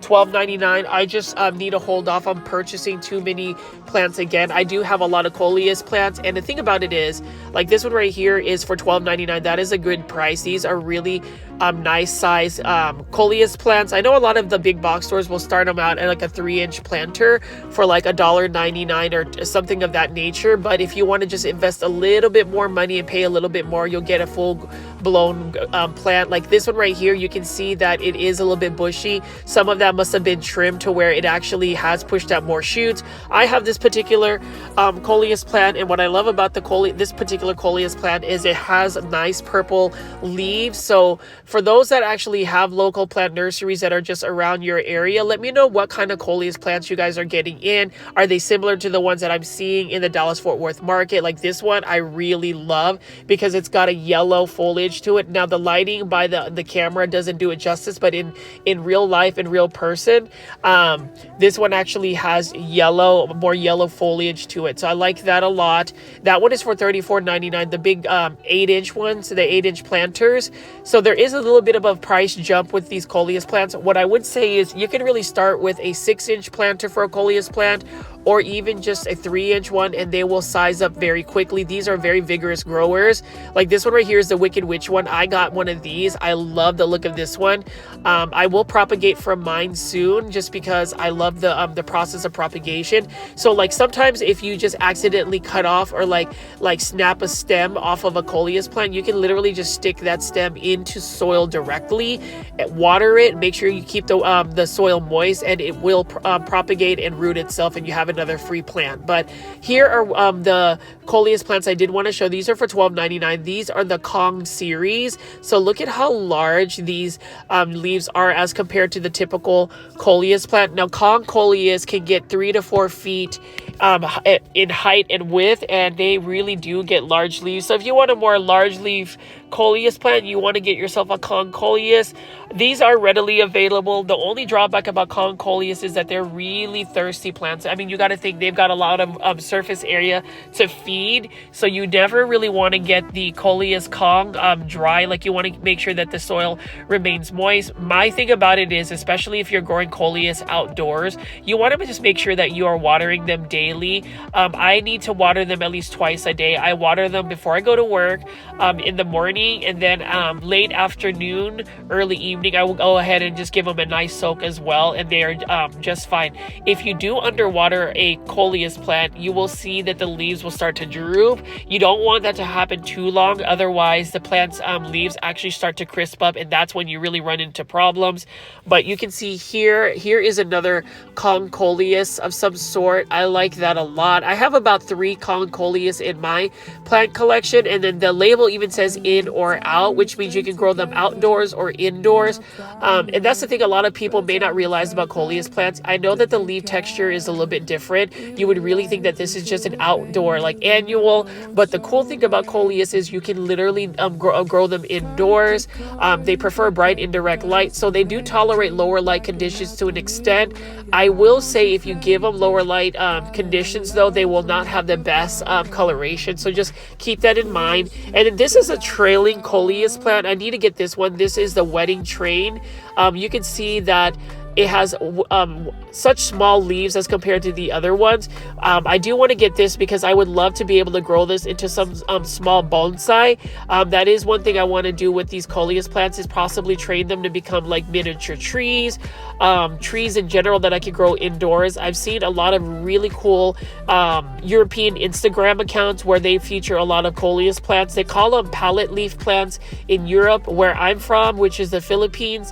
Speaker 1: $12.99. I just need to hold off on purchasing too many plants again. I do have a lot of coleus plants, and the thing about it is, like this one right here is for $12.99. That is a good price. These are really nice size coleus plants. I know a lot of the big box stores will start them out at like a 3-inch planter for like $1.99 or something of that nature, but if you want to just invest a little bit more money and pay a little bit more, you'll get a full blown plant. Like this one right here, you can see that it is a little bit bushy. Some of that must have been trimmed to where it actually has pushed out more shoots. I have this particular coleus plant, and what I love about this particular coleus plant is it has nice purple leaves. So for those that actually have local plant nurseries that are just around your area, let me know what kind of coleus plants you guys are getting in. Are they similar to the ones that I'm seeing in the Dallas-Fort Worth market? Like this one I really love because it's got a yellow foliage to it. Now the lighting by the camera doesn't do it justice, but in real life, in real person, this one actually has more yellow foliage to it. So I like that a lot. That one is for $34.99. The big 8-inch ones, the 8-inch planters. So there is a little bit of a price jump with these coleus plants. What I would say is you can really start with a 6-inch planter for a coleus plant, or even just a 3-inch one, and they will size up very quickly. These are very vigorous growers. Like this one right here is the Wicked Witch one. I got one of these. I love the look of this one. I will propagate from mine soon just because I love the process of propagation. So like sometimes if you just accidentally cut off or like snap a stem off of a coleus plant, you can literally just stick that stem into soil directly, water it, make sure you keep the soil moist, and it will propagate and root itself, and you have another free plant. But here are the coleus plants I did want to show. These are for $12.99. These are the Kong series. So look at how large these leaves are as compared to the typical coleus plant. Now Kong coleus can get 3 to 4 feet in height and width, and they really do get large leaves. So if you want a more large leaf coleus plant, you want to get yourself a Kong coleus. These are readily available. The only drawback about Kong coleus is that they're really thirsty plants. I mean, you got to think they've got a lot of surface area to feed, so you never really want to get the coleus Kong dry. Like you want to make sure that the soil remains moist. My thing about it is, especially if you're growing coleus outdoors, you want to just make sure that you are watering them daily. I need to water them at least twice a day. I water them before I go to work in the morning, and then late afternoon, early evening, I will go ahead and just give them a nice soak as well, and they are just fine. If you do underwater a coleus plant, you will see that the leaves will start to droop. You don't want that to happen too long, otherwise the plant's leaves actually start to crisp up, and that's when you really run into problems. But you can see here is another Kong coleus of some sort. I like that a lot. I have about 3 Kong coleus in my plant collection, and then the label even says in or out, which means you can grow them outdoors or indoors. And that's the thing a lot of people may not realize about coleus plants. I know that the leaf texture is a little bit different. You would really think that this is just an outdoor, like annual, but the cool thing about coleus is you can literally grow them indoors. They prefer bright indirect light, so they do tolerate lower light conditions to an extent. I will say if you give them lower light conditions, though, they will not have the best coloration, so just keep that in mind. And then this is a trailing coleus plant. I need to get this one. This is the Wedding Train. You can see that it has such small leaves as compared to the other ones. I do want to get this because I would love to be able to grow this into some small bonsai. That is one thing I want to do with these coleus plants, is possibly train them to become like miniature trees, trees in general that I could grow indoors. I've seen a lot of really cool European Instagram accounts where they feature a lot of coleus plants. They call them palette leaf plants in Europe, where I'm from, which is the Philippines.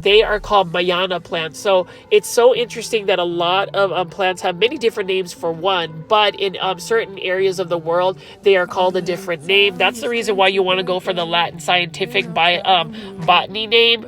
Speaker 1: They are called Mayana plants. So it's so interesting that a lot of plants have many different names for one, but in certain areas of the world, they are called a different name. That's the reason why you want to go for the Latin scientific botany name.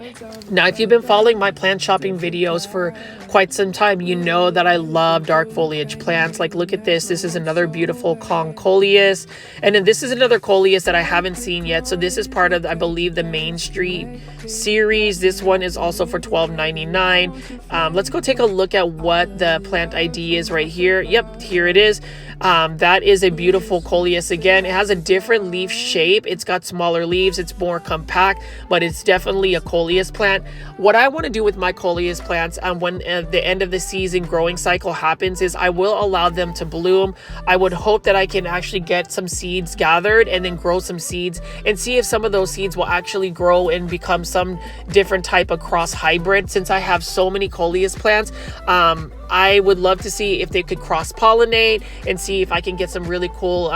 Speaker 1: Now, if you've been following my plant shopping videos for quite some time, you know that I love dark foliage plants. Like, look at this. This is another beautiful coleus. And then this is another coleus that I haven't seen yet. So this is part of, I believe, the Main Street series. This one is also for $12.99. Let's go take a look at what the plant ID is right here. Yep, here it is. That is a beautiful coleus. Again, it has a different leaf shape. It's got smaller leaves. It's more compact, but it's definitely a coleus plant. What I want to do with my coleus plants when the end of the season growing cycle happens is I will allow them to bloom. I would hope that I can actually get some seeds gathered and then grow some seeds and see if some of those seeds will actually grow and become some different type of cross hybrid. Since I have so many coleus plants, I would love to see if they could cross pollinate and see if I can get some really cool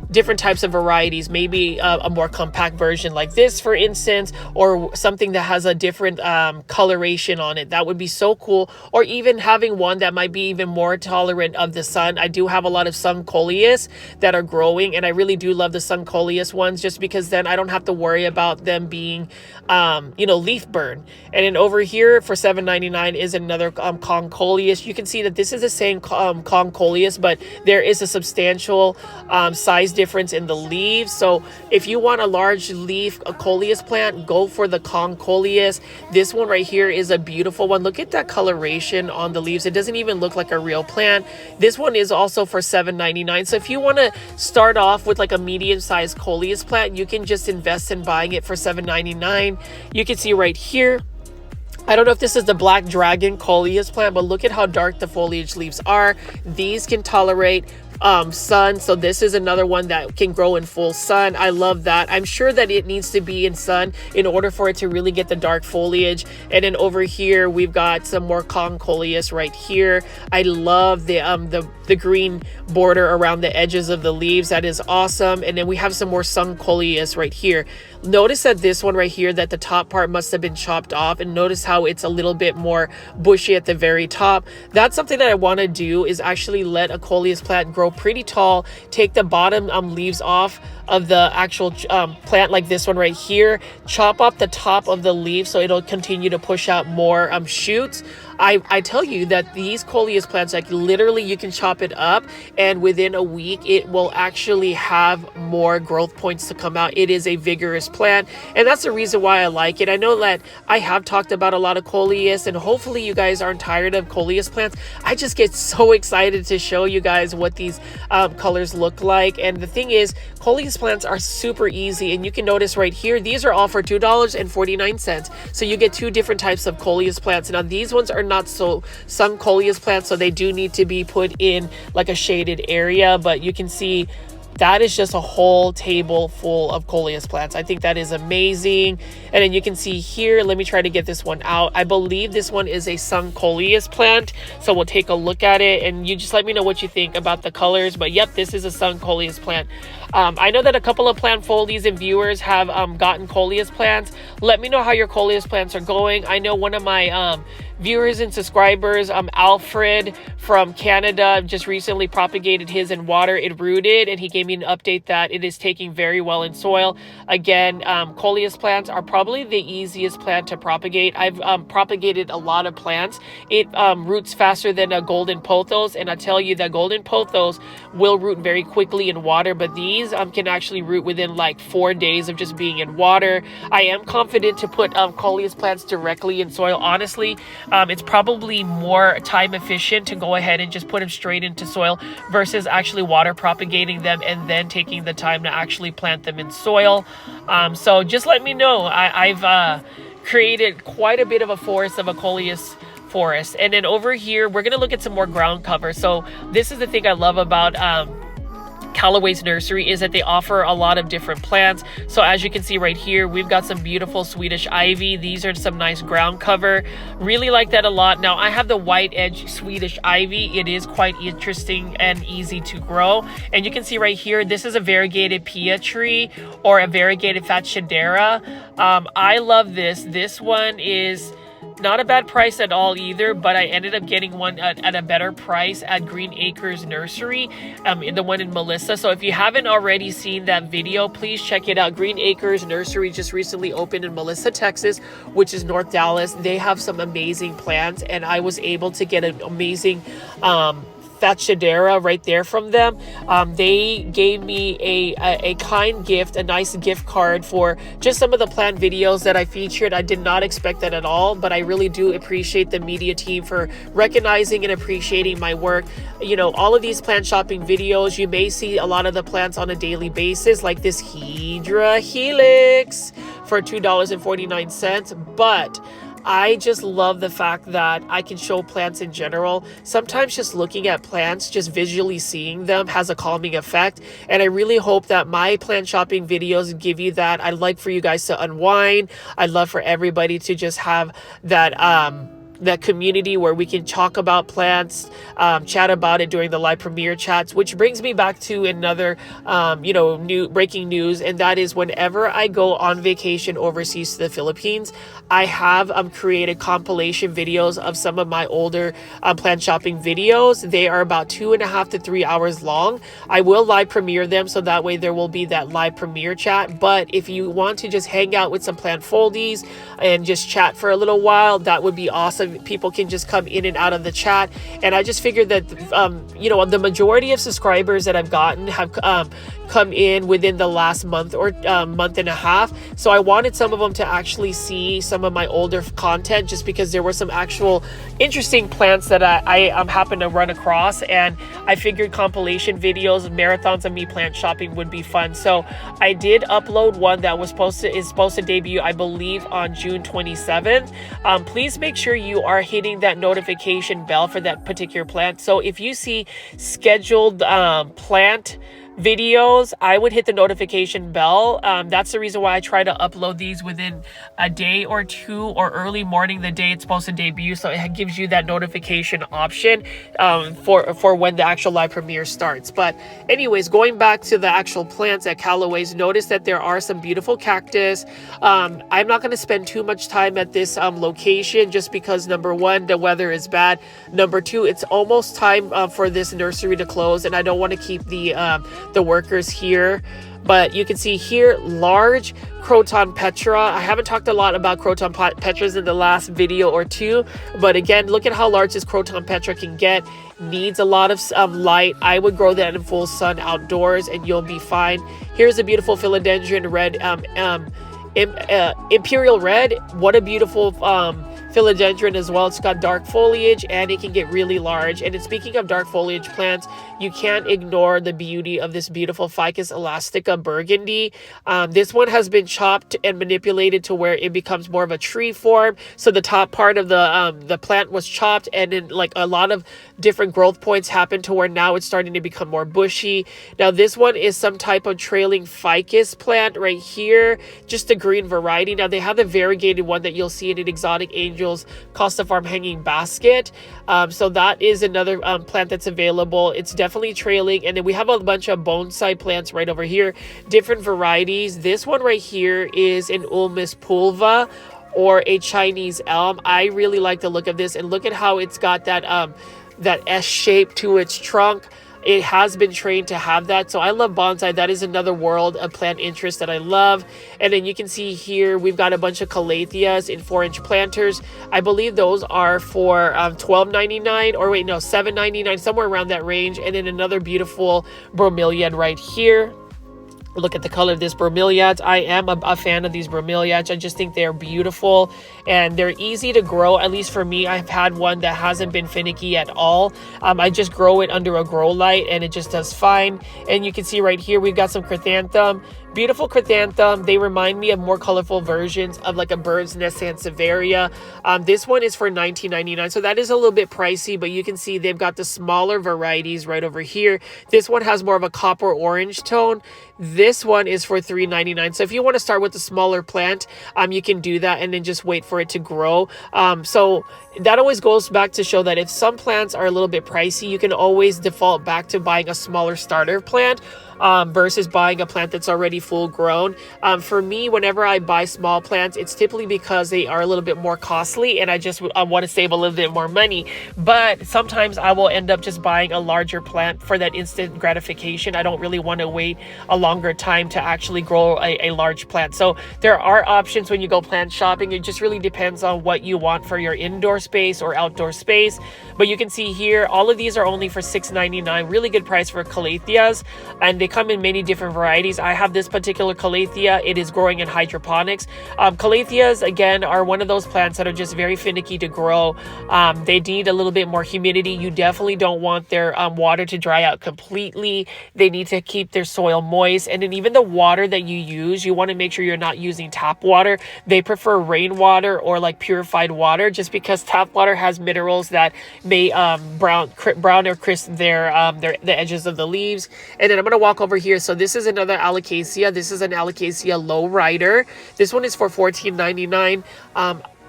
Speaker 1: different types of varieties, maybe a more compact version like this, for instance, or something that has a different coloration on it. That would be so cool. Or even having one that might be even more tolerant of the sun. I do have a lot of sun coleus that are growing, and I really do love the sun coleus ones, just because then I don't have to worry about them being leaf burn. And then over here for $7.99 is another coleus. You can see that this is the same coleus, but there is a substantial size difference in the leaves. So if you want a large leaf coleus plant, go for the coleus. This one right here is a beautiful one. Look at that coloration on the leaves. It doesn't even look like a real plant. This one is also for $7.99. So if you want to start off with like a medium-sized coleus plant, you can just invest in buying it for $7.99. You can see right here, I don't know if this is the black dragon coleus plant, but look at how dark the foliage leaves are. These can tolerate sun, so this is another one that can grow in full sun. I love that. I'm sure that it needs to be in sun in order for it to really get the dark foliage. And then over here we've got some more coleus right here. I love the green border around the edges of the leaves. That is awesome. And then we have some more sun coleus right here. Notice that this one right here, that the top part must have been chopped off, and notice how it's a little bit more bushy at the very top. That's something that I want to do, is actually let a coleus plant grow pretty tall, take the bottom leaves off of the actual plant, like this one right here, chop off the top of the leaf so it'll continue to push out more shoots. I tell you that these coleus plants, like literally you can chop it up and within a week it will actually have more growth points to come out. It is a vigorous plant, and that's the reason why I like it. I know that I have talked about a lot of coleus, and hopefully you guys aren't tired of coleus plants. I just get so excited to show you guys what these colors look like. And the thing is, coleus plants are super easy, and you can notice right here, these are all for $2.49. So you get two different types of coleus plants. Now these ones are not so sun coleus plants, so they do need to be put in like a shaded area, but you can see that is just a whole table full of coleus plants. I think that is amazing. And then you can see here, let me try to get this one out. I believe this one is a sun coleus plant, so we'll take a look at it and you just let me know what you think about the colors. But yep, this is a sun coleus plant. I know that a couple of plant foldies and viewers have gotten coleus plants. Let me know how your coleus plants are going. I know one of my viewers and subscribers, Alfred from Canada, just recently propagated his in water. It rooted, and he gave me an update that it is taking very well in soil. Again, coleus plants are probably the easiest plant to propagate. I've propagated a lot of plants. It roots faster than a golden pothos, and I tell you that golden pothos will root very quickly in water, but these can actually root within like 4 days of just being in water. I am confident to put coleus plants directly in soil. Honestly, it's probably more time efficient to go ahead and just put them straight into soil versus actually water propagating them and then taking the time to actually plant them in soil. So just let me know. I've created quite a bit of a forest of a coleus forest. And then over here, we're going to look at some more ground cover. So this is the thing I love about Callaway's Nursery, is that they offer a lot of different plants. So as you can see right here, we've got some beautiful Swedish ivy. These are some nice ground cover. Really like that a lot. Now I have the white edge Swedish ivy. It is quite interesting and easy to grow. And you can see right here, this is a variegated pia tree or a variegated fatschedera. I love this. This one is Not a bad price at all either, but I ended up getting one at a better price at Green Acres Nursery, the one in Melissa. So if you haven't already seen that video, please check it out. Green Acres Nursery just recently opened in Melissa, Texas, which is North Dallas. They have some amazing plants, and I was able to get an amazing Fachadera right there from them. They gave me a kind gift, a nice gift card for just some of the plant videos that I featured. I did not expect that at all, but I really do appreciate the media team for recognizing and appreciating my work. You know, all of these plant shopping videos, you may see a lot of the plants on a daily basis, like this Hydra Helix for $2.49, but I just love the fact that I can show plants in general. Sometimes just looking at plants, just visually seeing them has a calming effect. And I really hope that my plant shopping videos give you that. I'd like for you guys to unwind. I'd love for everybody to just have that community where we can talk about plants, chat about it during the live premiere chats, which brings me back to another, new breaking news. And that is whenever I go on vacation overseas to the Philippines, I have created compilation videos of some of my older plant shopping videos. They are about 2.5 to 3 hours long. I will live premiere them, so that way there will be that live premiere chat. But if you want to just hang out with some plant foldies and just chat for a little while, that would be awesome. People can just come in and out of the chat. And I just figured that, the majority of subscribers that I've gotten have come in within the last month or month and a half. So I wanted some of them to actually see some of my older content, just because there were some actual interesting plants that I happened to run across. And I figured compilation videos, marathons of me plant shopping would be fun. So I did upload one that is supposed to debut, I believe, on June 27th. Please make sure you are hitting that notification bell for that particular plant. So if you see scheduled plant videos, I would hit the notification bell. That's the reason why I try to upload these within a day or two, or early morning the day it's supposed to debut, so it gives you that notification option for when the actual live premiere starts. But anyways, going back to the actual plants at Calloways, notice that there are some beautiful cactus. I'm not going to spend too much time at this location, just because number one, the weather is bad. Number two, it's almost time for this nursery to close, and I don't want to keep the workers here. But you can see here, large Croton Petra. I haven't talked a lot about Croton Petras in the last video or two, but again, look at how large this Croton Petra can get. Needs a lot of light. I would grow that in full sun outdoors and you'll be fine. Here's a beautiful philodendron red, Imperial Red. What a beautiful philodendron as well. It's got dark foliage and it can get really large. And speaking of dark foliage plants, you can't ignore the beauty of this beautiful Ficus elastica burgundy. This one has been chopped and manipulated to where it becomes more of a tree form. So the top part of the plant was chopped, and then like a lot of different growth points happened to where now it's starting to become more bushy. Now this one is some type of trailing ficus plant right here, just a green variety. Now they have the variegated one that you'll see in an Exotic Angels Costa Farm hanging basket. So that is another plant that's available. It's definitely trailing. And then we have a bunch of bonsai plants right over here, different varieties. This one right here is an Ulmus pulva, or a Chinese elm. I really like the look of this, and look at how it's got that S shape to its trunk. It has been trained to have that. So I love bonsai. That is another world of plant interest that I love. And then you can see here, we've got a bunch of Calatheas in 4-inch planters. I believe those are for $12.99, or wait, no, $7.99, somewhere around that range. And then another beautiful bromeliad right here. Look at the color of this bromeliads. I am a fan of these bromeliads. I just think they're beautiful and they're easy to grow. At least for me, I've had one that hasn't been finicky at all. I just grow it under a grow light and it just does fine. And you can see right here, we've got some chrysanthemum. Beautiful chrysanthemum. They remind me of more colorful versions of like a bird's nest sansevieria. This one is for $19.99, so that is a little bit pricey, but you can see they've got the smaller varieties right over here. This one has more of a copper orange tone. This one is for $3.99. So if you want to start with a smaller plant, you can do that and then just wait for it to grow. So that always goes back to show that if some plants are a little bit pricey, you can always default back to buying a smaller starter plant. versus buying a plant that's already full grown. For me, whenever I buy small plants, it's typically because they are a little bit more costly and I just want to save a little bit more money. But sometimes I will end up just buying a larger plant for that instant gratification. I don't really want to wait a longer time to actually grow a large plant. So there are options when you go plant shopping. It just really depends on what you want for your indoor space or outdoor space. But you can see here, all of these are only for $6.99. Really good price for calatheas, and they come in many different varieties. I have this particular calathea. It is growing in hydroponics. Calatheas, again, are one of those plants that are just very finicky to grow. They need a little bit more humidity. You definitely don't want their water to dry out completely. They need to keep their soil moist. And then even the water that you use, you want to make sure you're not using tap water. They prefer rainwater or like purified water, just because tap water has minerals that may brown or crisp the edges of the leaves. And then I'm going to walk over here. So this is another alocasia. This is an alocasia low rider. This one is for $14.99.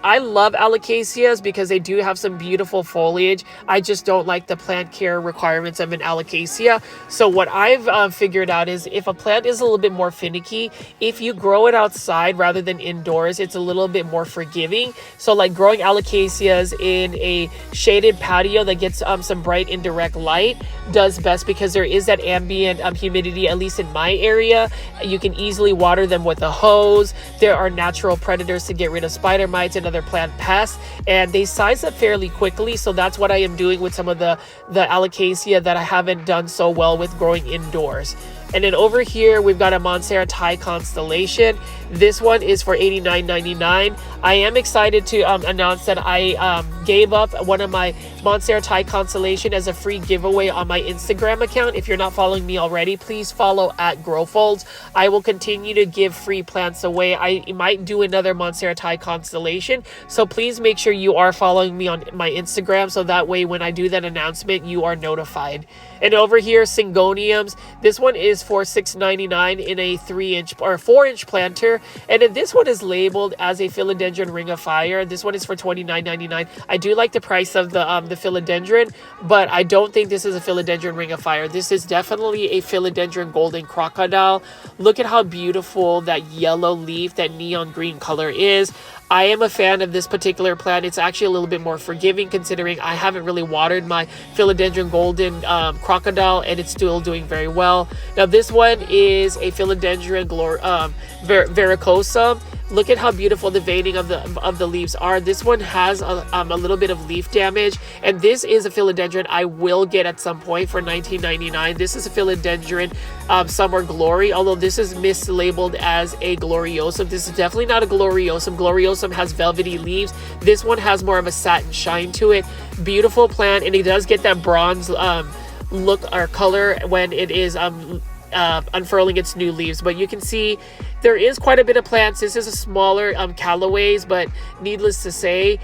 Speaker 1: I love alocasias because they do have some beautiful foliage. I just don't like the plant care requirements of an alocasia. So what I've figured out is if a plant is a little bit more finicky, if you grow it outside rather than indoors, it's a little bit more forgiving. So like growing alocasias in a shaded patio that gets some bright indirect light does best, because there is that ambient humidity, at least in my area. You can easily water them with a hose. There are natural predators to get rid of spider mites and other plant pests, and they size up fairly quickly. So that's what I am doing with some of the alocasia that I haven't done so well with growing indoors. And then over here, we've got a Monstera Thai Constellation. This one is for $89.99. I am excited to announce that I gave up one of my Monstera Thai Constellation as a free giveaway on my Instagram account. If you're not following me already, please follow at GrowFolds. I will continue to give free plants away. I might do another Monstera Thai Constellation. So please make sure you are following me on my Instagram, so that way when I do that announcement, you are notified. And over here, Syngoniums. This one is for $6.99 in a 3-inch or 4-inch planter. And then this one is labeled as a Philodendron Ring of Fire. This one is for $29.99. I do like the price of the Philodendron, but I don't think this is a Philodendron Ring of Fire. This is definitely a Philodendron Golden Crocodile. Look at how beautiful that yellow leaf, that neon green color is. I am a fan of this particular plant. It's actually a little bit more forgiving, considering I haven't really watered my Philodendron Golden Crocodile, and it's still doing very well. Now this one is a Philodendron Varicosum. Look at how beautiful the veining of the leaves are. This one has a little bit of leaf damage, and this is a philodendron I will get at some point for $19.99. This is a Philodendron Summer Glory, although this is mislabeled as a gloriosum. This is definitely not a gloriosum. Gloriosum has velvety leaves. This one has more of a satin shine to it. Beautiful plant, and it does get that bronze look or color when it is unfurling its new leaves. But you can see there is quite a bit of plants. This is a smaller Calloways, but needless to say,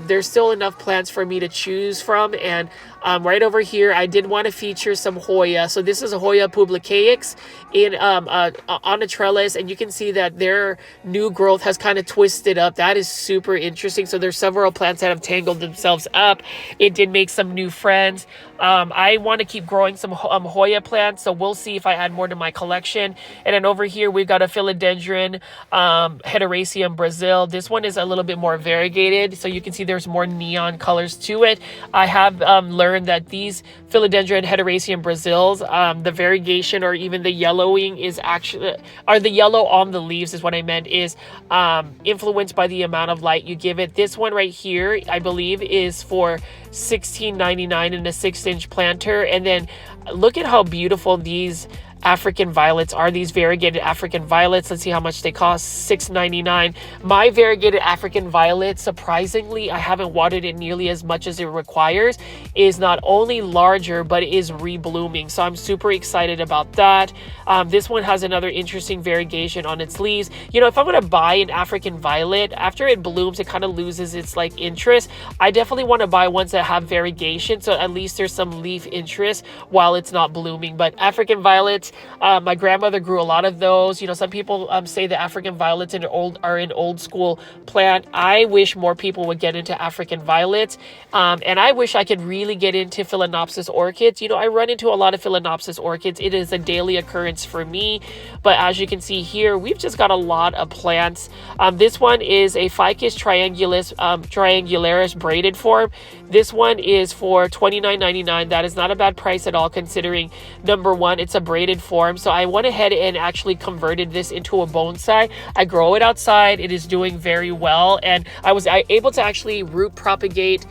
Speaker 1: there's still enough plants for me to choose from. And right over here, I did want to feature some Hoya. So this is a Hoya publicaix in on a trellis, and you can see that their new growth has kind of twisted up. That is super interesting. So there's several plants that have tangled themselves up. It did make some new friends. I want to keep growing some Hoya plants, so we'll see if I add more to my collection. And then over here, we've got a Philodendron Hederaceum Brazil. This one is a little bit more variegated, so you can see there's more neon colors to it. I have learned that these Philodendron Hederaceum Brazils, the variegation or even the yellowing is actually, or the yellow on the leaves is what I meant, is influenced by the amount of light you give it. This one right here, I believe, is for $16.99 in a 6-inch planter. And then look at how beautiful these African violets are, these variegated African violets. Let's see how much they cost. $6.99. My variegated African violet, surprisingly, I haven't watered it nearly as much as it requires, is not only larger, but it is reblooming. So I'm super excited about that. This one has another interesting variegation on its leaves. You know, if I'm going to buy an African violet, after it blooms, it kind of loses its like interest. I definitely want to buy ones that have variegation, so at least there's some leaf interest while it's not blooming. But African violets, My grandmother grew a lot of those. You know, some people say the African violets are an old school plant. I wish more people would get into African violets. And I wish I could really get into Phalaenopsis orchids. You know, I run into a lot of Phalaenopsis orchids. It is a daily occurrence for me. But as you can see here, we've just got a lot of plants. This one is a Ficus triangularis braided form. This one is for $29.99. That is not a bad price at all, considering number one, it's a braided form. So I went ahead and actually converted this into a bonsai. I grow it outside. It is doing very well. And I was able to actually root propagate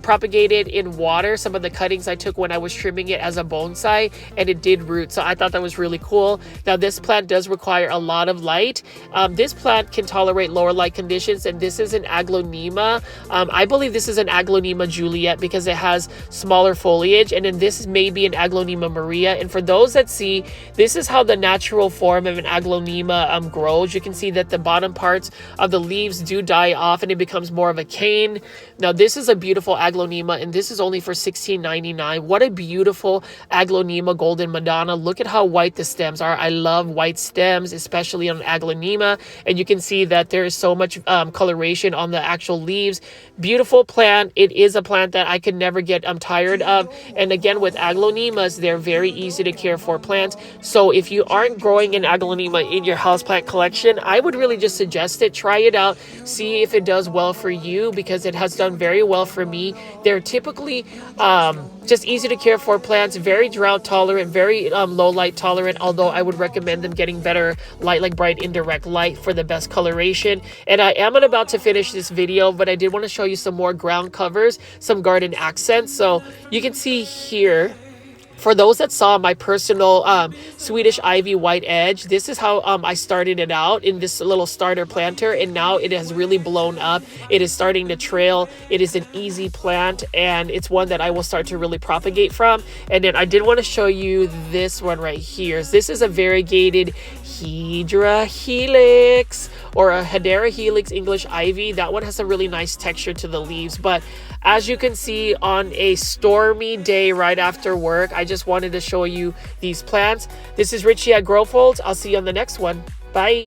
Speaker 1: propagated in water some of the cuttings I took when I was trimming it as a bonsai, and it did root. So I thought that was really cool. Now this plant does require a lot of light. This plant can tolerate lower light conditions, and this is an Aglaonema. I believe this is an Aglaonema Juliet because it has smaller foliage, and then this may be an Aglaonema Maria. And for those that see, this is how the natural form of an Aglaonema grows. You can see that the bottom parts of the leaves do die off and it becomes more of a cane. Now this is a beautiful Aglaonema, and this is only for $16.99. What a beautiful Aglaonema Golden Madonna. Look at how white the stems are. I love white stems, especially on Aglaonema, and you can see that there is so much coloration on the actual leaves. Beautiful plant. It is a plant that I could never get tired of. And again, with Aglaonemas, they're very easy to care for plants. So if you aren't growing an Aglaonema in your houseplant collection, I would really just suggest it. Try it out. See if it does well for you, because it has done very well for me. They're typically just easy to care for plants, very drought tolerant, very low light tolerant, although I would recommend them getting better light, like bright indirect light, for the best coloration. And I am about to finish this video, but I did want to show you some more ground covers, some garden accents. So you can see here, for those that saw my personal Swedish Ivy White Edge, this is how I started it out in this little starter planter, and now it has really blown up. It is starting to trail. It is an easy plant, and it's one that I will start to really propagate from. And then I did want to show you this one right here. This is a variegated Hedera Helix, or a Hedera Helix English Ivy. That one has a really nice texture to the leaves. But as you can see, on a stormy day right after work, I just wanted to show you these plants. This is Richie at Grow Folds. I'll see you on the next one. Bye.